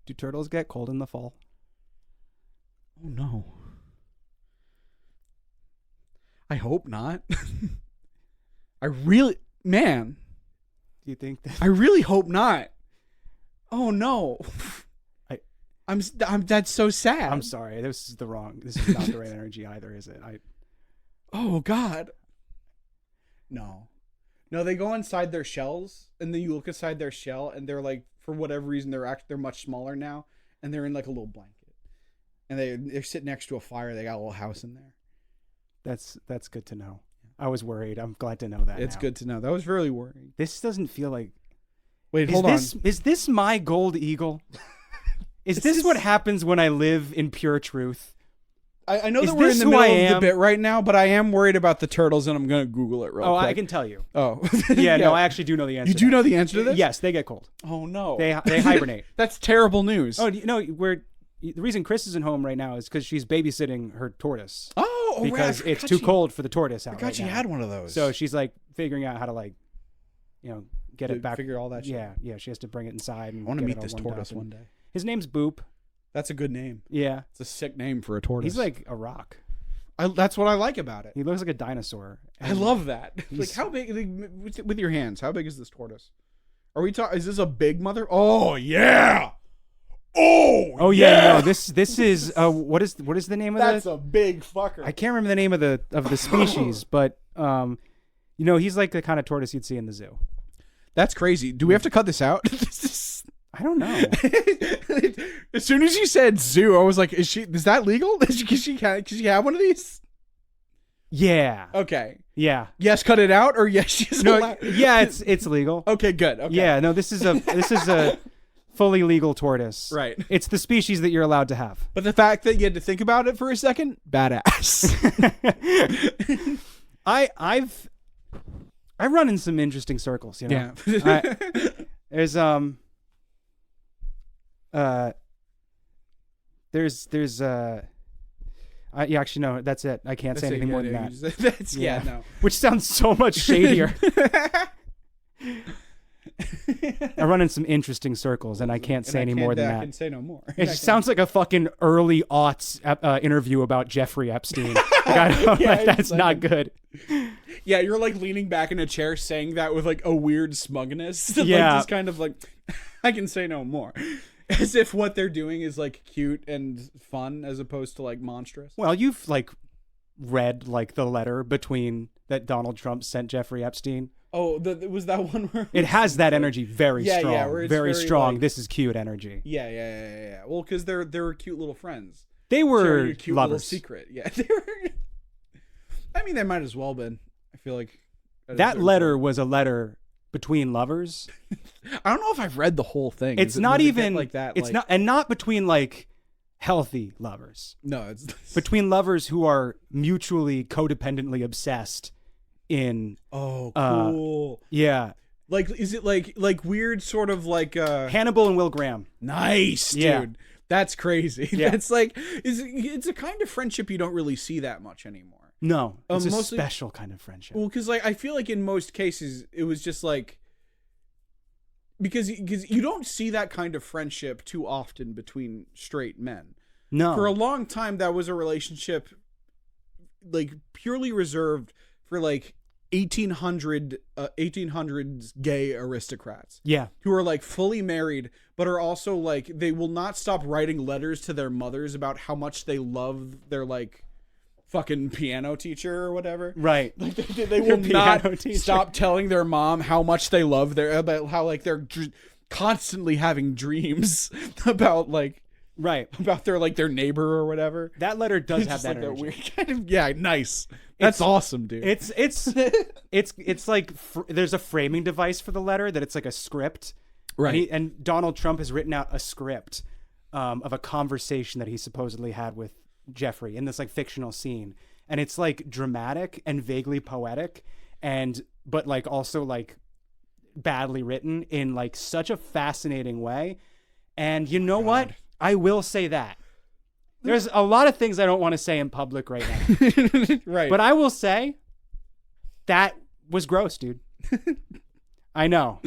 Do turtles get cold in the fall? Oh no. I hope not. Do you think that? I really hope not. Oh no. I'm that's so sad. I'm sorry. This is not the right energy either, is it? Oh God. No, they go inside their shells, and then you look inside their shell, and they're like, for whatever reason, they're much smaller now, and they're in like a little blanket, and they're sitting next to a fire. They got a little house in there. That's good to know. I was worried. I'm glad to know that. It's now. good to know. That was really worrying. This doesn't feel like. Wait, hold on. Is this my gold eagle? Is this what happens when I live in pure truth? I know that we're in the middle of the bit right now, but I am worried about the turtles, and I'm going to Google it real quick. I can tell you. Oh. Yeah, no, I actually do know the answer. You do know the answer to this? Yes, they get cold. Oh, no. They hibernate. That's terrible news. Oh, no, the reason Chris isn't home right now is because she's babysitting her tortoise. Oh, because it's too cold for the tortoise out right now. I forgot she had one of those. So she's like figuring out how to get it back. Figure all that shit. Yeah, she has to bring it inside. And I want to meet this tortoise one day. His name's Boop. That's a good name. Yeah. It's a sick name for a tortoise. He's like a rock. That's what I like about it. He looks like a dinosaur. I love that. Like, how big, with your hands, how big is this tortoise? Are we talking, is this a big mother? Oh, yeah. Oh yeah. No, this is what is the name of that? That's a big fucker. I can't remember the name of the species, but he's like the kind of tortoise you'd see in the zoo. That's crazy. Do we have to cut this out? I don't know. As soon as you said zoo, I was like, is that legal? Can she have one of these? Yeah. Okay. Yeah. Yes, cut it out, or yes, she's allowed. Yeah, it's legal. Okay, good. Okay. Yeah, no, this is a fully legal tortoise. Right. It's the species that you're allowed to have. But the fact that you had to think about it for a second, badass. I've run in some interesting circles, you know. Yeah. There's actually no, that's it. I can't say anything more than that. No. Which sounds so much shadier. I run in some interesting circles, and I can't say any more than that. I can say no more. It just sounds like a fucking early aughts interview about Jeffrey Epstein. That's not good. Yeah, you're like leaning back in a chair saying that with like a weird smugness. Yeah. Like, just kind of like, I can say no more. As if what they're doing is like cute and fun as opposed to like monstrous. Well, you've like read like the letter that Donald Trump sent Jeffrey Epstein. Oh, was that one where it has that energy very strong. Yeah, where it's very strong. Like, this is cute energy. Yeah. Well, because they're cute little friends. They were a cute lovers. Little secret. Yeah, they were. I mean, they might as well been. I feel like that letter was a letter between lovers. I don't know if I've read the whole thing. It's not even like that. It's not, and not between like healthy lovers. No, it's between lovers who are mutually codependently obsessed in. Oh, cool. Yeah. Like, is it like weird sort of like Hannibal and Will Graham? Nice, dude. Yeah. That's crazy. Yeah. That's like it's a kind of friendship you don't really see that much anymore. No, it's a mostly, special kind of friendship. Well, because like I feel like in most cases it was just like because you don't see that kind of friendship too often between straight men. No, For a long time that was a relationship like purely reserved for like 1800s gay aristocrats. Yeah. Who are like fully married, but are also like they will not stop writing letters to their mothers about how much they love their like fucking piano teacher or whatever. Right. Like they will not stop telling their mom how much they love about how like they're constantly having dreams about like right about their neighbor or whatever. That letter does have that like energy. a weird kind of nice. That's awesome, dude. It's like there's a framing device for the letter that it's like a script, right? And Donald Trump has written out a script of a conversation that he supposedly had with Jeffrey in this like fictional scene, and it's like dramatic and vaguely poetic, but like also like badly written in like such a fascinating way. And you know what? I will say that. There's a lot of things I don't want to say in public right now. Right. But I will say that was gross, dude. I know.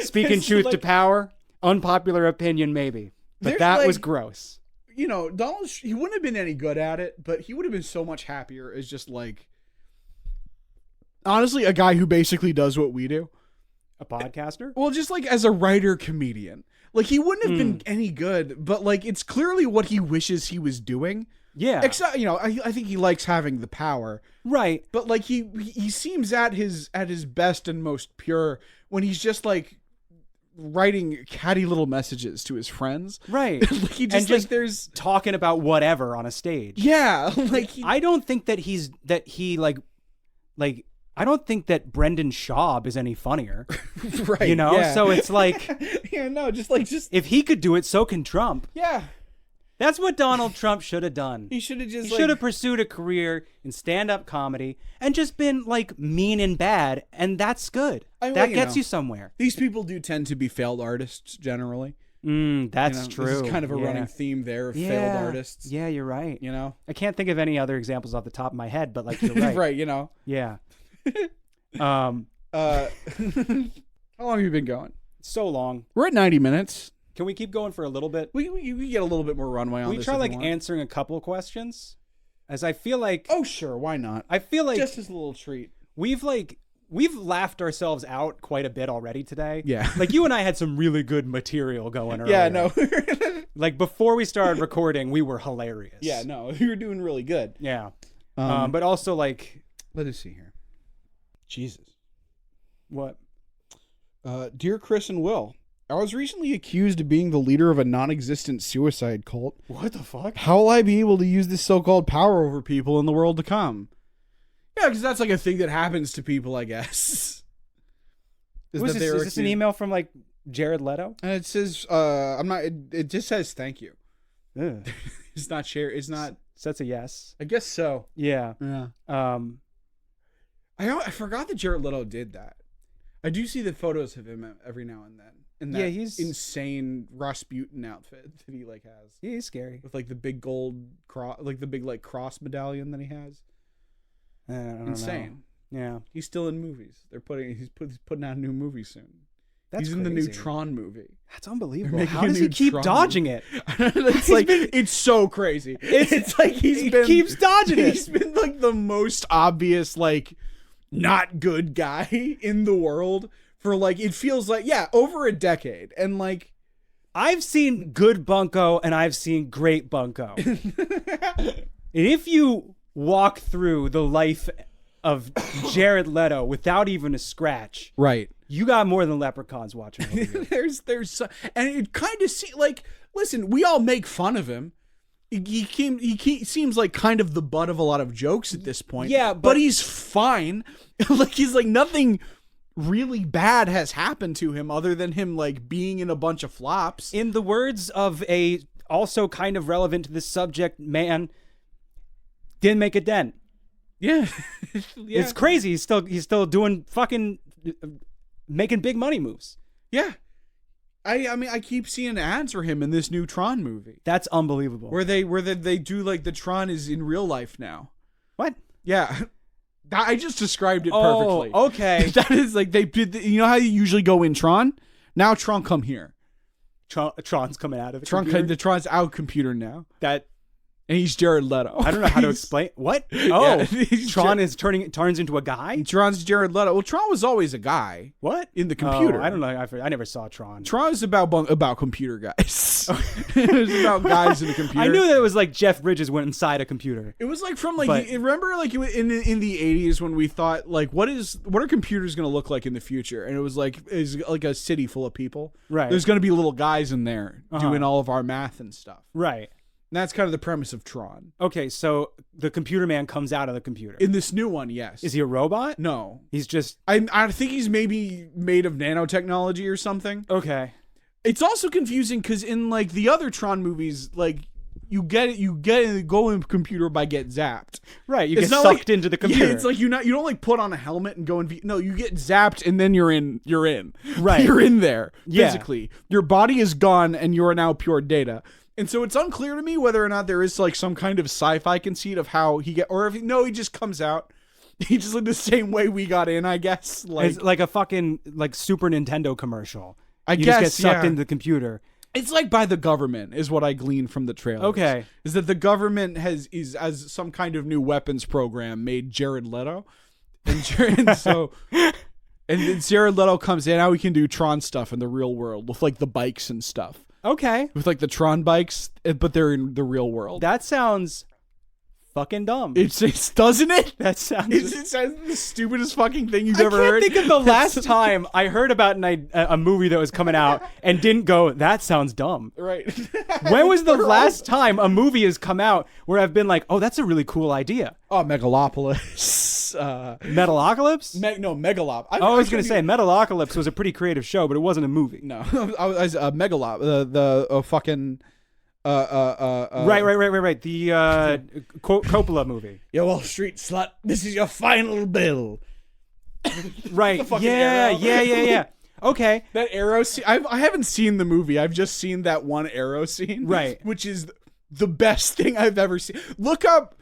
Speaking truth to power, unpopular opinion maybe. But that was gross. You know, Donald, he wouldn't have been any good at it, but he would have been so much happier as just like, honestly, a guy who basically does what we do. A podcaster? Well, just like as a writer comedian. Like he wouldn't have been any good, but like it's clearly what he wishes he was doing. Yeah. Except, you know, I think he likes having the power. Right. But like he seems at his best and most pure when he's just like writing catty little messages to his friends. Right. Like he just, and like there's talking about whatever on a stage. Yeah. Like I don't think that I don't think that Brendan Schaub is any funnier. Right. You know? Yeah. So it's like just if he could do it, so can Trump. Yeah. That's what Donald Trump should have done. He should have just He should have pursued a career in stand-up comedy and just been like mean and bad, and that's good. That gets you somewhere. These people do tend to be failed artists generally. That's true. This is kind of a running theme there of failed artists. Yeah, you're right. You know? I can't think of any other examples off the top of my head, but like you're right. Right, you know. Yeah. How long have you been going? So long. We're at 90 minutes. Can we keep going for a little bit? We get a little bit more runway on this. We try like answering a couple of questions, as I feel like. Oh sure, why not? I feel like just as a little treat. We've laughed ourselves out quite a bit already today. Yeah. Like you and I had some really good material going earlier. Yeah, no. Like before we started recording, we were hilarious. Yeah, no, you were doing really good. Yeah. But also like. Let us see here. Jesus. What? Dear Chris and Will, I was recently accused of being the leader of a non-existent suicide cult. What the fuck? How will I be able to use this so-called power over people in the world to come? Yeah, because that's like a thing that happens to people, I guess. Is this an email from like Jared Leto? And it says, I'm not. It just says thank you. Ugh. It's not share. It's not. So that's a yes. I guess so. Yeah. Yeah. I forgot that Jared Leto did that. I do see the photos of him every now and then. In that he's insane Rasputin outfit that he like has. Yeah, he's scary. With like the big gold cross, like the big like cross medallion that he has. I don't Insane. know. Yeah. He's still in movies. He's putting out a new movie soon. He's in the new Tron movie. That's unbelievable. How does he keep dodging it? It's like it's so crazy. It's like he keeps dodging it. He's been like the most obvious like not good guy in the world for like it feels like over a decade. And like I've seen good bunko and I've seen great bunko. And if you walk through the life of Jared Leto without even a scratch, right, you got more than leprechauns watching over you. there's and it kind of like listen, we all make fun of him. He seems like kind of the butt of a lot of jokes at this point. Yeah, but he's fine. Like he's like nothing really bad has happened to him other than him like being in a bunch of flops. In the words of a also kind of relevant to this subject man, didn't make a dent. Yeah. It's crazy. He's still doing fucking making big money moves. Yeah. I mean I keep seeing ads for him in this new Tron movie. That's unbelievable. Where they do like the Tron is in real life now. What? Yeah. I just described it Oh, perfectly. okay. That is like they did. You know how you usually go in Tron? Now Tron come here. Tron's coming out of the Tron, computer. the Tron's out computer now, That and he's Jared Leto. I don't know how to explain. What? Oh, he's Tron turns into a guy. Tron's Jared Leto. Well, Tron was always a guy. What in the computer? I don't know. I never saw Tron. Tron is about computer guys. It was about guys in the computer. I knew that it was like Jeff Bridges went inside a computer. It was like from like But- remember like in the 80s when we thought like what are computers going to look like in the future, and it was like a city full of people. Right. There's going to be little guys in there doing all of our math and stuff. Right. And that's kind of the premise of Tron. Okay, so the computer man comes out of the computer. In this new one, yes. Is he a robot? No. He's just I think he's maybe made of nanotechnology or something. okay. It's also confusing because in like the other Tron movies, like you go in computer by get zapped. Right, you It's get not sucked like- into the computer. Yeah, it's like you don't like put on a helmet and go and no, you get zapped and then you're in. Right. You're in there Yeah. physically. Your body is gone and you are now pure data. And so it's unclear to me whether or not there is like some kind of sci-fi conceit of how he or if he just comes out. He just like the same way we got in, I guess. Like it's like a fucking like Super Nintendo commercial. I You guess just get sucked yeah. into the computer. It's like by the government is what I glean from the trailer. Okay. Is that the government is as some kind of new weapons program made Jared Leto. And so then Jared Leto comes in, now we can do Tron stuff in the real world with like the bikes and stuff. Okay. With like the Tron bikes, but they're in the real world. That sounds fucking dumb. It's doesn't it? That sounds It's the stupidest fucking thing you've I ever can't heard. think of the last time I heard about a movie that was coming out and didn't go, that sounds dumb. Right. When was the last time a movie has come out where I've been like, oh, that's a really cool idea? Oh, Megalopolis. Metalocalypse? Megalop. I was going to say Metalocalypse was a pretty creative show, but it wasn't a movie. No, I was Megalop. The fucking. Right. The Coppola movie. Yo, Wall Street slut. This is your final bill. Right. fucking Yeah. arrow. Okay. That arrow scene. I haven't seen the movie. I've just seen that one arrow scene. Right. Which is the best thing I've ever seen. Look up.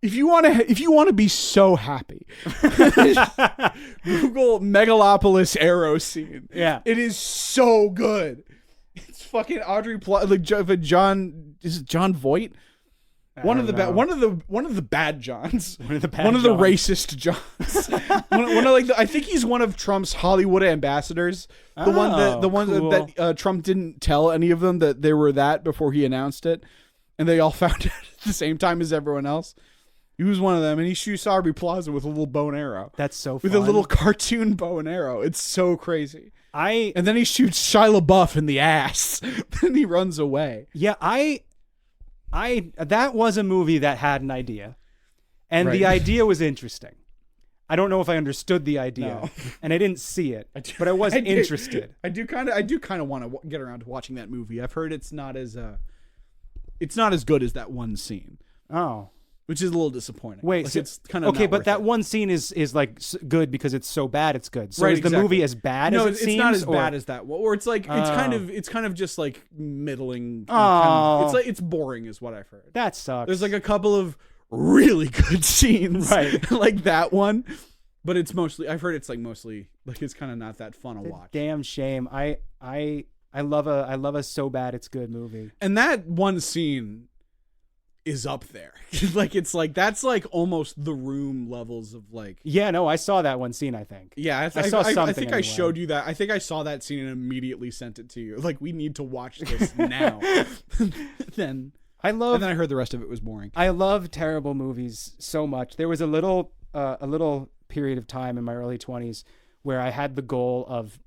If you want to be so happy, Google Megalopolis arrow scene. Yeah. It is so good. It's fucking Audrey like John. Is it John Voight? One of the bad Johns. One of the bad One of the Johns. racist Johns. one of like I think he's one of Trump's Hollywood ambassadors. The one cool. that Trump didn't tell any of them that they were that before he announced it, and they all found out at the same time as everyone else. He was one of them, and he shoots Aubrey Plaza with a little bow and arrow. That's so fun. With a little cartoon bow and arrow. It's so crazy. And then he shoots Shia LaBeouf in the ass. Then he runs away. Yeah, that was a movie that had an idea. And the Right. idea was interesting. I don't know if I understood the idea, No. and I didn't see it, but I was interested. I do kind of want to get around to watching that movie. I've heard it's not as good as that one scene, Oh. which is a little disappointing. Wait, Like, so, it's kind of okay, but that one scene is like good because it's so bad it's good. So Right, is the exactly. movie as bad no, as it it's seems? not as or- bad as that one. Or it's like it's kind of just like middling. Oh. It's like it's boring, is what I've heard. That sucks. There's like a couple of really good scenes, Right. like that one, but it's mostly I've heard it's mostly it's kind of not that fun to watch. Damn shame. I love a so bad it's good movie. And that one scene is up there. That's like almost The Room levels of like. Yeah, no, I saw that one scene, I think. Yeah, I saw I something think I anyway. showed you that. I think I saw that scene and immediately sent it to you. Like, we need to watch this now. then I I heard the rest of it was boring. I love terrible movies so much. There was a little period of time in my early 20s where I had the goal of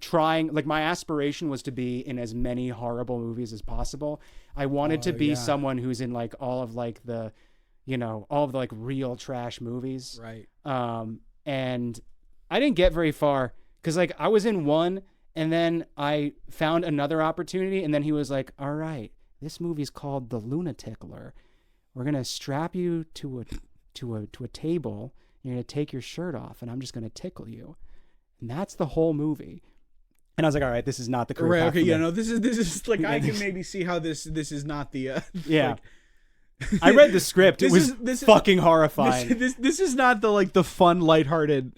trying, like my aspiration was to be in as many horrible movies as possible. I wanted to be someone who's in like all of like the, all of the like real trash movies. Right. And I didn't get very far because like I was in one and then I found another opportunity and then he was like, all right, this movie's called The Lunaticler. We're going to strap you to a table. You're going to take your shirt off and I'm just going to tickle you. And that's the whole movie. And I was like, all right, this is not the career Right. path Okay. for me. Yeah. No. This is like I can maybe see how this is not the. Yeah. I read the script. It was this fucking horrifying. This is not the fun, lighthearted.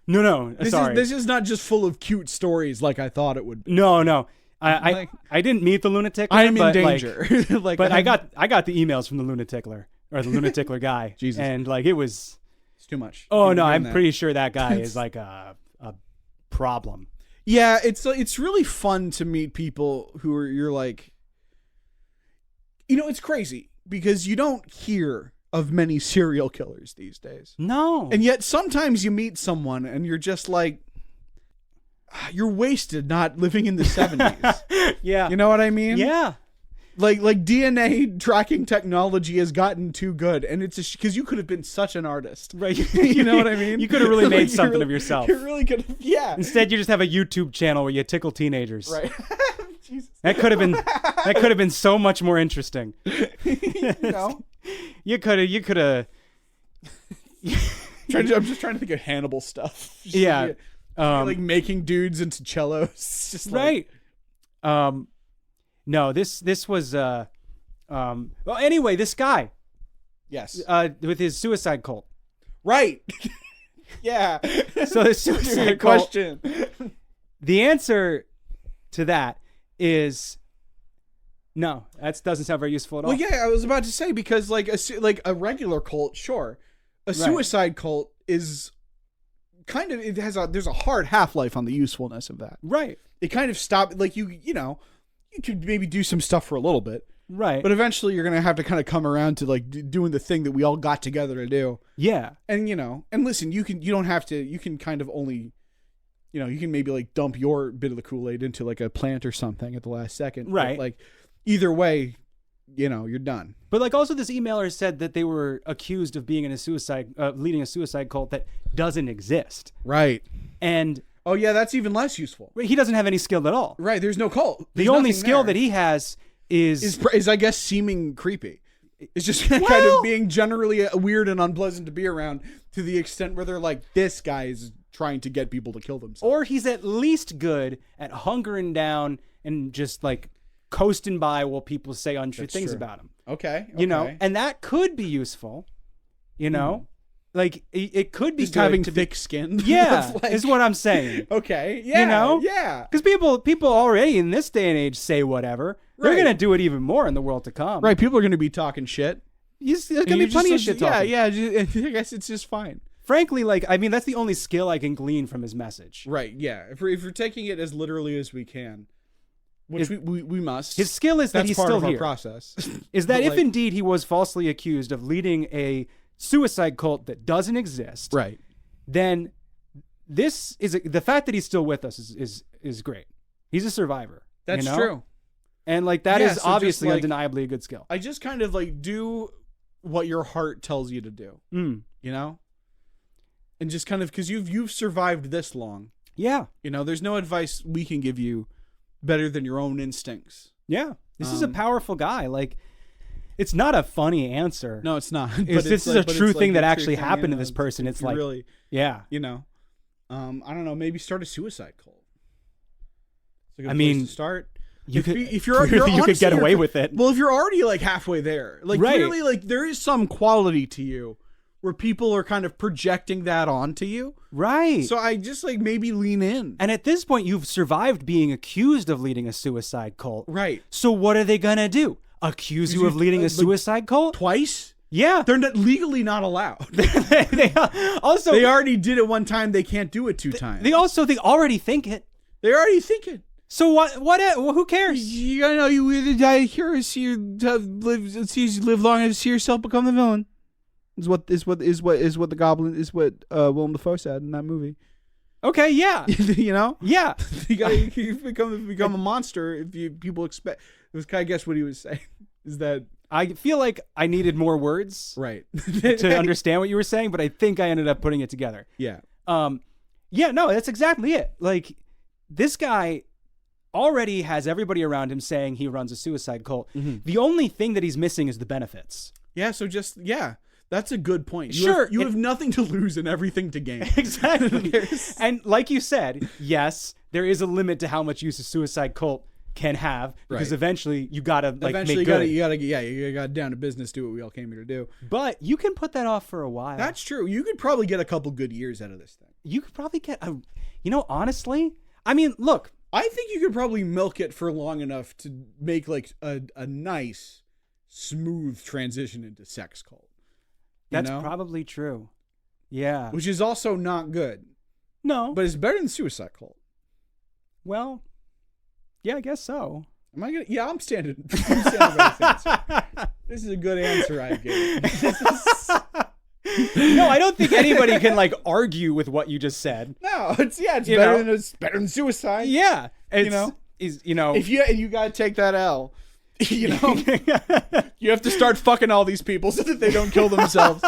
No. Sorry. This is not just full of cute stories like I thought it would be. No. I didn't meet the lunatic. I am in danger. But I got the emails from the lunaticler or the lunaticler guy. Jesus. And like it's too much. Oh no, I'm pretty sure that guy is like a problem. Yeah, it's really fun to meet people who are you're like, it's crazy because you don't hear of many serial killers these days. No. And yet sometimes you meet someone and you're just like, you're wasted not living in the 70s. Yeah. You know what I mean? Yeah. Like DNA tracking technology has gotten too good, and it's because you could have been such an artist, right? You know what I mean? You could have really made something of yourself. You really could have, yeah. Instead, you just have a YouTube channel where you tickle teenagers. Right. Jesus. That could have been so much more interesting. You could have. I'm just trying to think of Hannibal stuff. Yeah. Like making dudes into cellos. Just right. No, this was well anyway, this guy. Yes. With his suicide cult. Right. Yeah. So the suicide cult. Question. The answer to that is no. That doesn't sound very useful at all. Well, yeah, I was about to say because like a regular cult, sure. A suicide cult is kind of there's a hard half-life on the usefulness of that. Right. It kind of stopped like you could maybe do some stuff for a little bit. Right. But eventually you're going to have to kind of come around to like doing the thing that we all got together to do. Yeah. And and listen, you don't have to, you can kind of only, you can maybe like dump your bit of the Kool-Aid into like a plant or something at the last second. Right. But like either way, you're done. But like also this emailer said that they were accused of being in leading a suicide cult that doesn't exist. Right. And oh yeah, that's even less useful. He doesn't have any skill at all. Right. There's no cult. The only skill that he has is I guess seeming creepy. It's just kind of being generally weird and unpleasant to be around to the extent where they're like, this guy is trying to get people to kill themselves. Or he's at least good at hunkering down and just like coasting by while people say untrue things about him. Okay. And that could be useful, Like it could be just good having to thick skin. Yeah, is what I'm saying. Okay. Yeah. Yeah. Because people already in this day and age say whatever. They're gonna do it even more in the world to come. Right. People are gonna be talking shit. There's gonna be plenty of shit talking. Yeah. I guess it's just fine. Frankly, that's the only skill I can glean from his message. Right. Yeah. If we're taking it as literally as we can, which we must. His skill is that he's still here. Process. Is that if indeed he was falsely accused of leading a suicide cult that doesn't exist, right? Then this is the fact that he's still with us is great. He's a survivor. That's true. And that is obviously undeniably a good skill. I just kind of do what your heart tells you to do. And just kind of because you've survived this long. Yeah. There's no advice we can give you better than your own instincts. Yeah. This is a powerful guy. It's not a funny answer. No, it's not. This is a true thing that actually happened to this person. It's like, really, yeah. I don't know. Maybe start a suicide cult. It's a good place to start. If you're you could get away with it. Well, if you're already halfway there, clearly there is some quality to you where people are kind of projecting that onto you. Right. So I just maybe lean in. And at this point, you've survived being accused of leading a suicide cult. Right. So what are they going to do? Accuse you of leading a suicide cult? Twice? Yeah. They're legally not allowed. they already did it one time. They can't do it two times. They already think it. They already think it. So what? Who cares? You gotta know you either die here or live long and see yourself become the villain. Is what the goblin is what Willem Dafoe said in that movie. Okay, yeah. Yeah. you become a monster if people expect. It was kind of guess what he was saying is that I feel like I needed more words, right, to understand what you were saying, but I think I ended up putting it together. Yeah. Yeah. No, that's exactly it. This guy already has everybody around him saying he runs a suicide cult. Mm-hmm. The only thing that he's missing is the benefits. Yeah. So that's a good point. You have nothing to lose and everything to gain. Exactly. And like you said, yes, there is a limit to how much use a suicide cult can have, because Right. eventually you gotta like Eventually, make you good. gotta get down to business, do what we all came here to do. But you can put that off for a while. That's true. You could probably get a couple good years out of this thing. You could probably get a, honestly, I mean, look, I think you could probably milk it for long enough to make like a nice, smooth transition into sex cult. that's probably true. Yeah. Which is also not good, No. but it's better than suicide cult. Well, yeah, I guess so. Am I gonna? Yeah, I'm standing by this answer. This is a good answer I gave. No, I don't think anybody can like argue with what you just said. No, it's You better know? it's better than suicide. Yeah. It's, know? If If you gotta take that L, you have to start fucking all these people so that they don't kill themselves.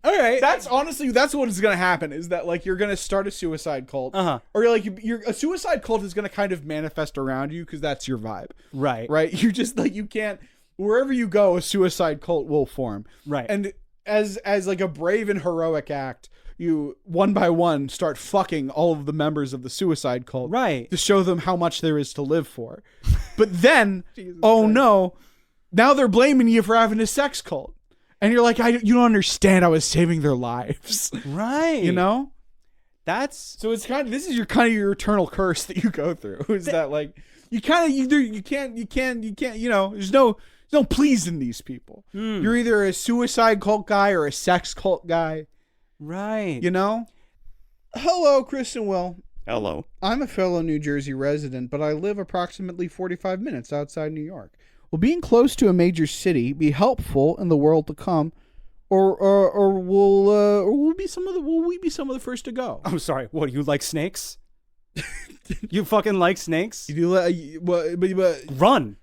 all right. That's honestly what is gonna happen. Is that like you're gonna start a suicide cult, or a suicide cult is gonna kind of manifest around you because that's your vibe, right. right? You just like you can't wherever you go, a suicide cult will form, Right. And as like a brave and heroic act, you one by one start fucking all of the members of the suicide cult, Right. to show them how much there is to live for. But then, no, now they're blaming you for having a sex cult. And you're like, you don't understand. I was saving their lives. Right. You know? That's So it's this is your eternal curse that you go through. Is that like, you can't, there's no pleasing these people. You're either a suicide cult guy or a sex cult guy. right. You know? Hello, Chris and Will. Hello. I'm a fellow New Jersey resident, but I live approximately 45 minutes outside New York. Will being close to a major city be helpful in the world to come, or will we be some of the first to go? I'm sorry. What, you like snakes? You fucking like snakes? You do, but Run.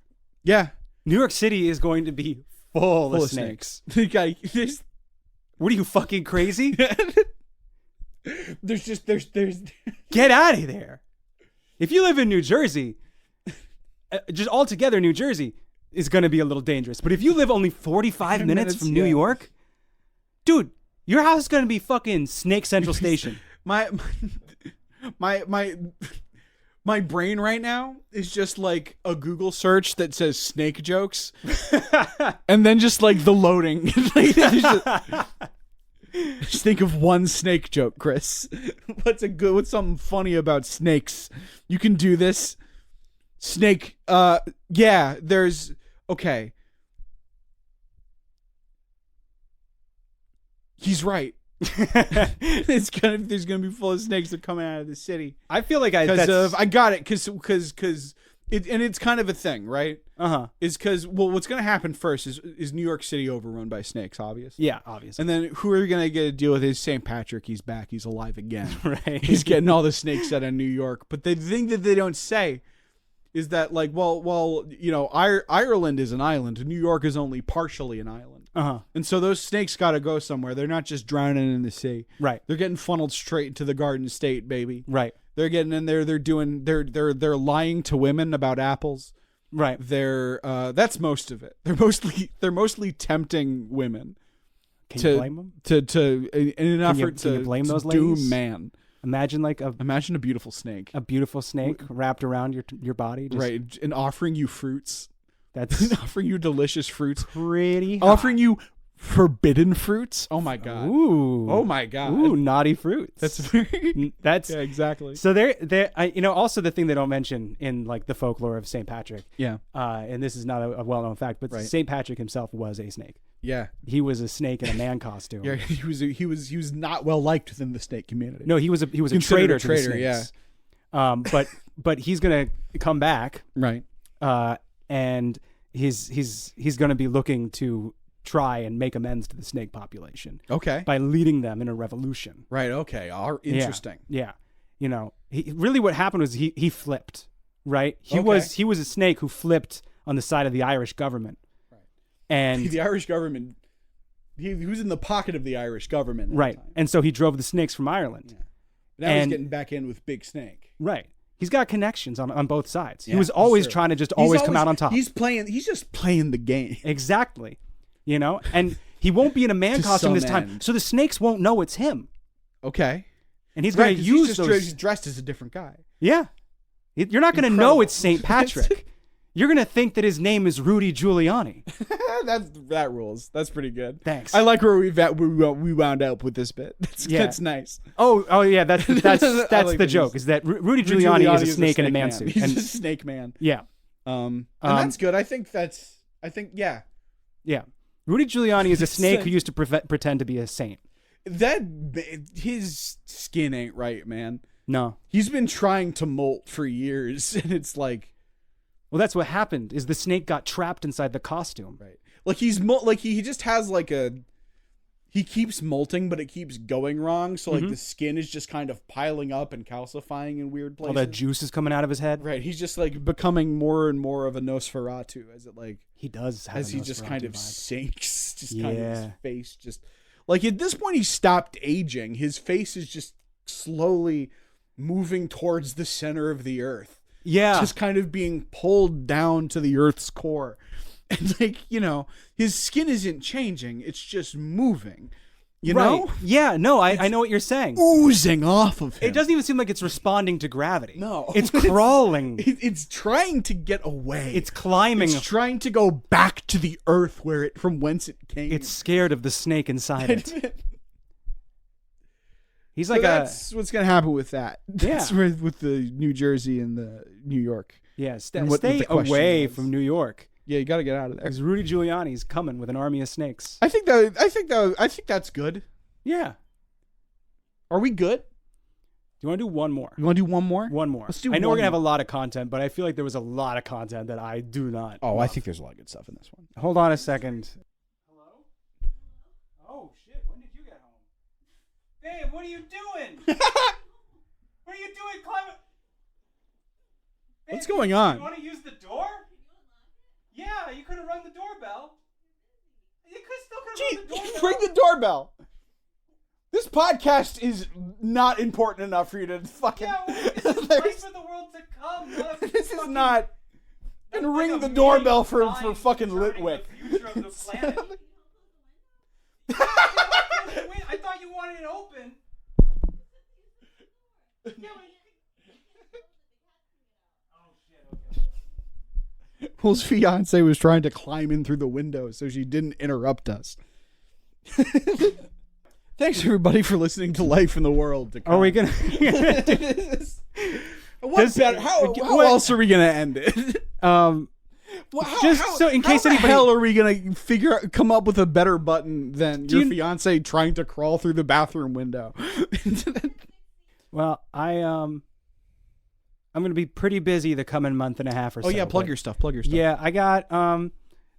yeah, New York City is going to be full of snakes. there's What are you, fucking crazy? there's Get out of there. If you live in New Jersey, just altogether New Jersey is going to be a little dangerous. But if you live only 45 minutes from New York, dude, your house is going to be fucking Snake Central Station. my brain right now is just like a Google search that says snake jokes, and then just like the loading. Just think of one snake joke, Chris. What's something funny about snakes? You can do this. Snake. Yeah. Okay. He's right. There's gonna be full of snakes that are coming out of the city. I feel like I got it because it's kind of a thing, right? Is because what's gonna happen first is New York City overrun by snakes, obviously. Yeah, obviously. And then who are you gonna get to deal with? Is St. Patrick? He's back. He's alive again. Right. He's getting all the snakes out of New York. But the thing that they don't say is that like, Ireland is an island. New York is only partially an island. And so those snakes got to go somewhere. They're not just drowning in the sea. Right. They're getting funneled straight into the Garden State, baby. Right. They're getting in there. They're lying to women about apples. Right. That's most of it. They're mostly tempting women. Can you blame them? In an effort can you blame those doom ladies? man. Imagine a beautiful snake. A beautiful snake wrapped around your body. Right. And offering you fruits. That's offering you delicious fruits. pretty hot. Offering you forbidden fruits. Oh my god. Ooh. Oh my god. Ooh, naughty fruits. That's very. That's Yeah, exactly. So also the thing they don't mention in like the folklore of St. Patrick. Yeah. And this is not a well-known fact, but Right. St. Patrick himself was a snake. Yeah. He was a snake in a man costume. Yeah. He was not well liked within the snake community. No, he was a Considered traitor to the snakes. Yeah. But he's gonna come back. Right. And he's gonna be looking to try and make amends to the snake population. Okay. By leading them in a revolution. Right. Okay. Interesting. Yeah. Really what happened was he flipped, right? He was a snake who flipped on the side of the Irish government. Right. And the Irish government, he was in the pocket of the Irish government. Right. And so he drove the snakes from Ireland. Yeah. Now he's getting back in with Big Snake. Right. He's got connections on both sides. Yeah, he was always sure. trying to just always come out on top. He's just playing the game. Exactly. And he won't be in a man To costume this some time. end. So the snakes won't know it's him. Okay. And he's going to use those. He's dressed as a different guy. Yeah. You're not going to know it's St. Patrick. You're going to think that his name is Rudy Giuliani. That rules. That's pretty good. Thanks. I like where we wound up with this bit. That's nice. Oh yeah, that's like the joke. Is that Rudy Giuliani is a snake in a man suit? He's a snake man. Yeah. And that's good. I think yeah. Yeah. Rudy Giuliani is a snake who used to pretend to be a saint. His skin ain't right, man. No. He's been trying to molt for years, and it's like, well, that's what happened. Is the snake got trapped inside the costume? Right. Like he just has like he keeps molting, but it keeps going wrong. So like the skin is just kind of piling up and calcifying in weird places. All that juice is coming out of his head. Right. He's just like becoming more and more of a Nosferatu as it like he does have as he Nosferatu just kind of vibe. sinks. Just kind of his face just like at this point he stopped aging. His face is just slowly moving towards the center of the earth. Yeah. Just kind of being pulled down to the earth's core. And like, his skin isn't changing. It's just moving. You know? Yeah, no, I know what you're saying. Oozing off of him. It doesn't even seem like it's responding to gravity. No. It's crawling. It's trying to get away. It's climbing. It's trying to go back to the earth from whence it came. It's scared of the snake inside it. He's like that's what's going to happen with that. Yeah. That's with the New Jersey and the New York. Yeah, stay away from New York. Yeah, you got to get out of there. Because Rudy Giuliani's coming with an army of snakes. I think that's good. Yeah. Are we good? Do you want to do one more? You want to do one more? One more. Let's do I know one we're going to have more. a lot of content, but I feel like there was a lot of content that I do not. Oh, love. I think there's a lot of good stuff in this one. Hold on a second. Hello? Oh, shit. When did you get home? Babe, what are you doing? What are you doing? Climb. Babe, What's going on? You want to use the door? Yeah, you could have rung the doorbell. You still could have rung the doorbell. Ring the doorbell. This podcast is not important enough for you to fucking. Yeah, well, this is life for the world to come. This is not. And ring the doorbell for fucking Litwick. The future of the planet. I thought you wanted it open. Yeah, Will's fiance was trying to climb in through the window so she didn't interrupt us. Thanks everybody for listening to Life in the World. Are we gonna? How else are we gonna end it? So in case how the anybody, hell are we gonna come up with a better button than your fiance trying to crawl through the bathroom window? Well, I'm going to be pretty busy the coming month and a half or so. Oh yeah, plug your stuff. Yeah, I got the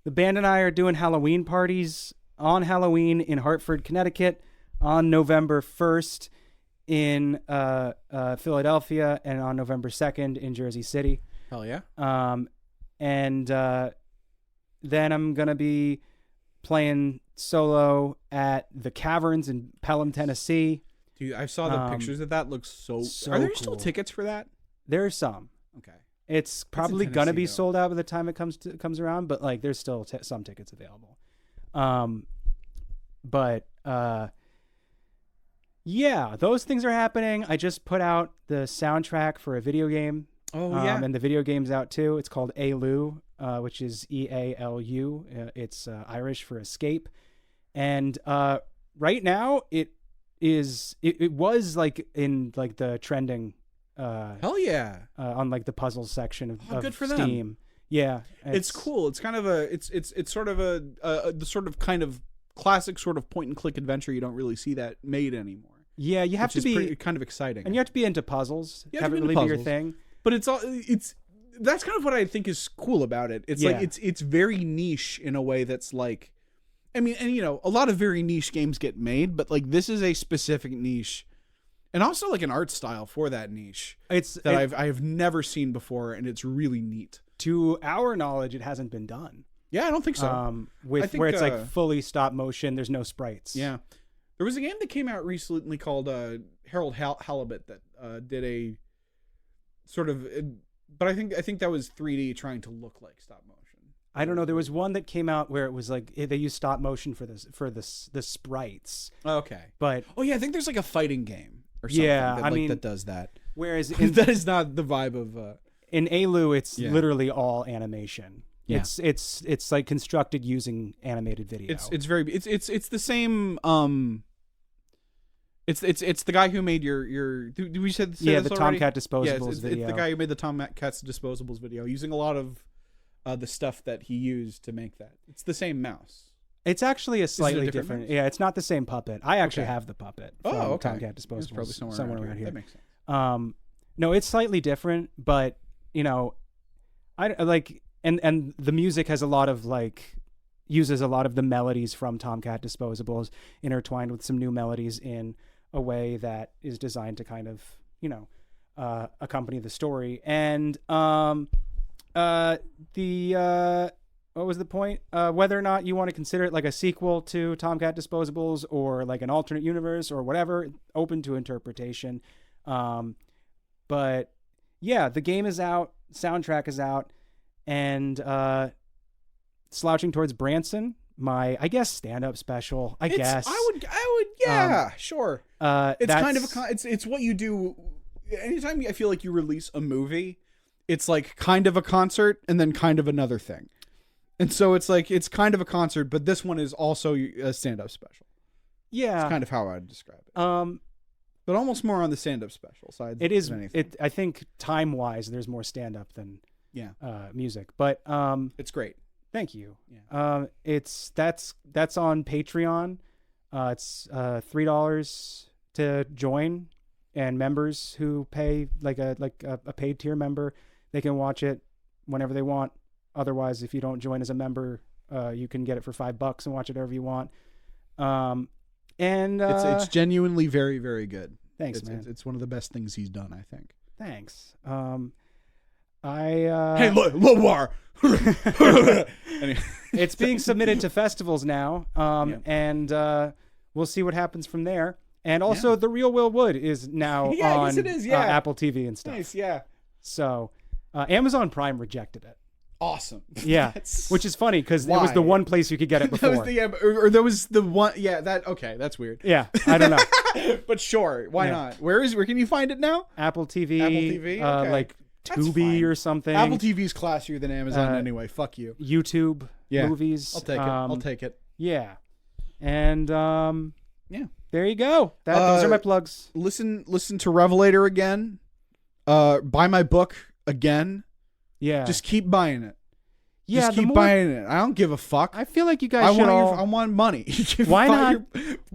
band and I are doing Halloween parties on Halloween in Hartford, Connecticut, on November 1st in Philadelphia, and on November 2nd in Jersey City. Hell yeah. And then I'm going to be playing solo at the Caverns in Pelham, Tennessee. Dude, I saw the pictures of that. Looks so Are there still cool. tickets for that? There's some. Okay. It's probably going to be though. sold out by the time it comes around, but like there's still some tickets available. Yeah, those things are happening. I just put out the soundtrack for a video game. Oh yeah. And the video game's out too. It's called Elu, which is EALU. It's Irish for escape. And right now it was like in like the trending Hell yeah. On like the puzzles section of good for Steam. them. Yeah, It's cool. It's kind of it's sort of the sort of kind of classic sort of point and click adventure. You don't really see that made anymore. Yeah, you have to be kind of exciting, and you have to be into puzzles. You have to it be really into be your puzzles. thing. But that's kind of what I think is cool about it. It's like it's very niche in a way that's like, I mean, and a lot of very niche games get made, but like this is a specific niche, and also like an art style for that niche. I've never seen before, and it's really neat. To our knowledge, it hasn't been done. Yeah, I don't think so. Where it's like fully stop motion, there's no sprites. Yeah, there was a game that came out recently called Harold Halibut that did a sort of, but I think that was 3D trying to look like stop motion. I don't know. There was one that came out where it was like they used stop motion for the sprites. Okay, but I think there's like a fighting game or something. Yeah, that does that. Whereas that is not the vibe of. in Ailu, it's Yeah. literally all animation. Yeah. It's like constructed using animated video. It's the same. It's the guy who made your. Did we say the this already? Tomcat Disposables it's video. the guy who made the Tomcat Disposables video, using a lot of the stuff that he used to make that. It's the same mouse. It's actually a slightly different mouse? Yeah, it's not the same puppet. I actually Okay. have the puppet from okay. Tomcat Disposables. It's probably somewhere around here. That makes sense. No, it's slightly different, but I like and the music has a lot of uses a lot of the melodies from Tomcat Disposables intertwined with some new melodies in a way that is designed to kind of accompany the story. And what was the point? Whether or not you want to consider it like a sequel to Tomcat Disposables or like an alternate universe or whatever, open to interpretation. But yeah, the game is out, soundtrack is out, and Slouching Towards Branson, my stand-up special. I guess I would. Yeah, sure. It's kind of it's what you do. Anytime I feel like you release a movie, it's like kind of a concert and then kind of another thing. And so it's like it's kind of a concert, but this one is also a stand-up special. Yeah, that's kind of how I'd describe it. But almost more on the stand-up special side. It is. Than anything. I think time-wise, there's more stand-up than music. But it's great. Thank you. Yeah. That's on Patreon. It's $3 to join, and members who pay like a paid tier member, they can watch it whenever they want. Otherwise, if you don't join as a member, you can get it for $5 and watch it wherever you want. And it's genuinely very, very good. Thanks, man. It's one of the best things he's done, I think. Thanks. Hey, low bar. Anyway. It's being submitted to festivals now, and we'll see what happens from there. And also, The Real Will Wood is now on yes, it is, Apple TV and stuff. Nice, yeah. So, Amazon Prime rejected it. Awesome. Yeah, which is funny because it was the one place you could get it before. There was the one. Yeah, that's weird. Yeah, I don't know. But sure, why not? Where can you find it now? Apple TV. Apple TV, okay. Like Tubi or something. Apple TV's classier than Amazon anyway. Fuck you. YouTube movies. I'll take it. I'll take it. Yeah, and there you go. Those are my plugs. Listen to Revelator again. Buy my book again. Yeah. Just keep buying it. Yeah, just keep buying it. I don't give a fuck. I feel like you guys should I want money. Why not?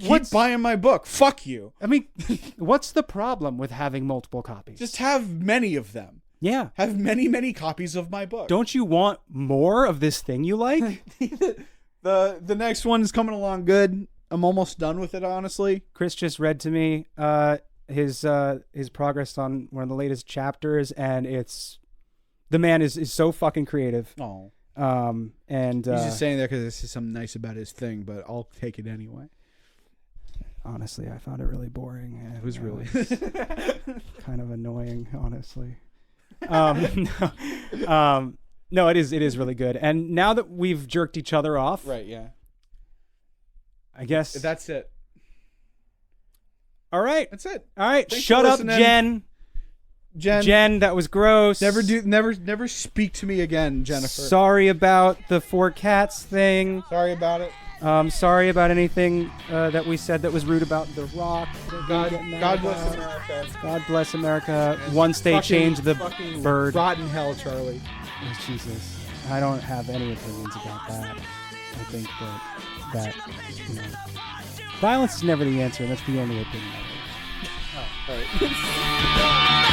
Keep buying my book. Fuck you. I mean, what's the problem with having multiple copies? Just have many of them. Yeah. Have many, many copies of my book. Don't you want more of this thing you like? The next one is coming along good. I'm almost done with it, honestly. Chris just read to me his progress on one of the latest chapters, and the man is so fucking creative. Oh. And he's just saying that because this is something nice about his thing, but I'll take it anyway. Honestly, I found it really boring. It was really kind of annoying, honestly. No, it is really good. And now that we've jerked each other off, right? Yeah. I guess that's it. All right, that's it. All right, Thanks shut up, Jen. Jen, that was gross. Never speak to me again, Jennifer. Sorry about the 4 cats thing. Sorry about it. Sorry about anything that we said that was rude about The Rock. God bless America. God bless America. Once they change the bird. Rotten hell, Charlie. Oh, Jesus. I don't have any opinions about that. I think that violence is never the answer, and that's the only opinion I have. Oh, all right.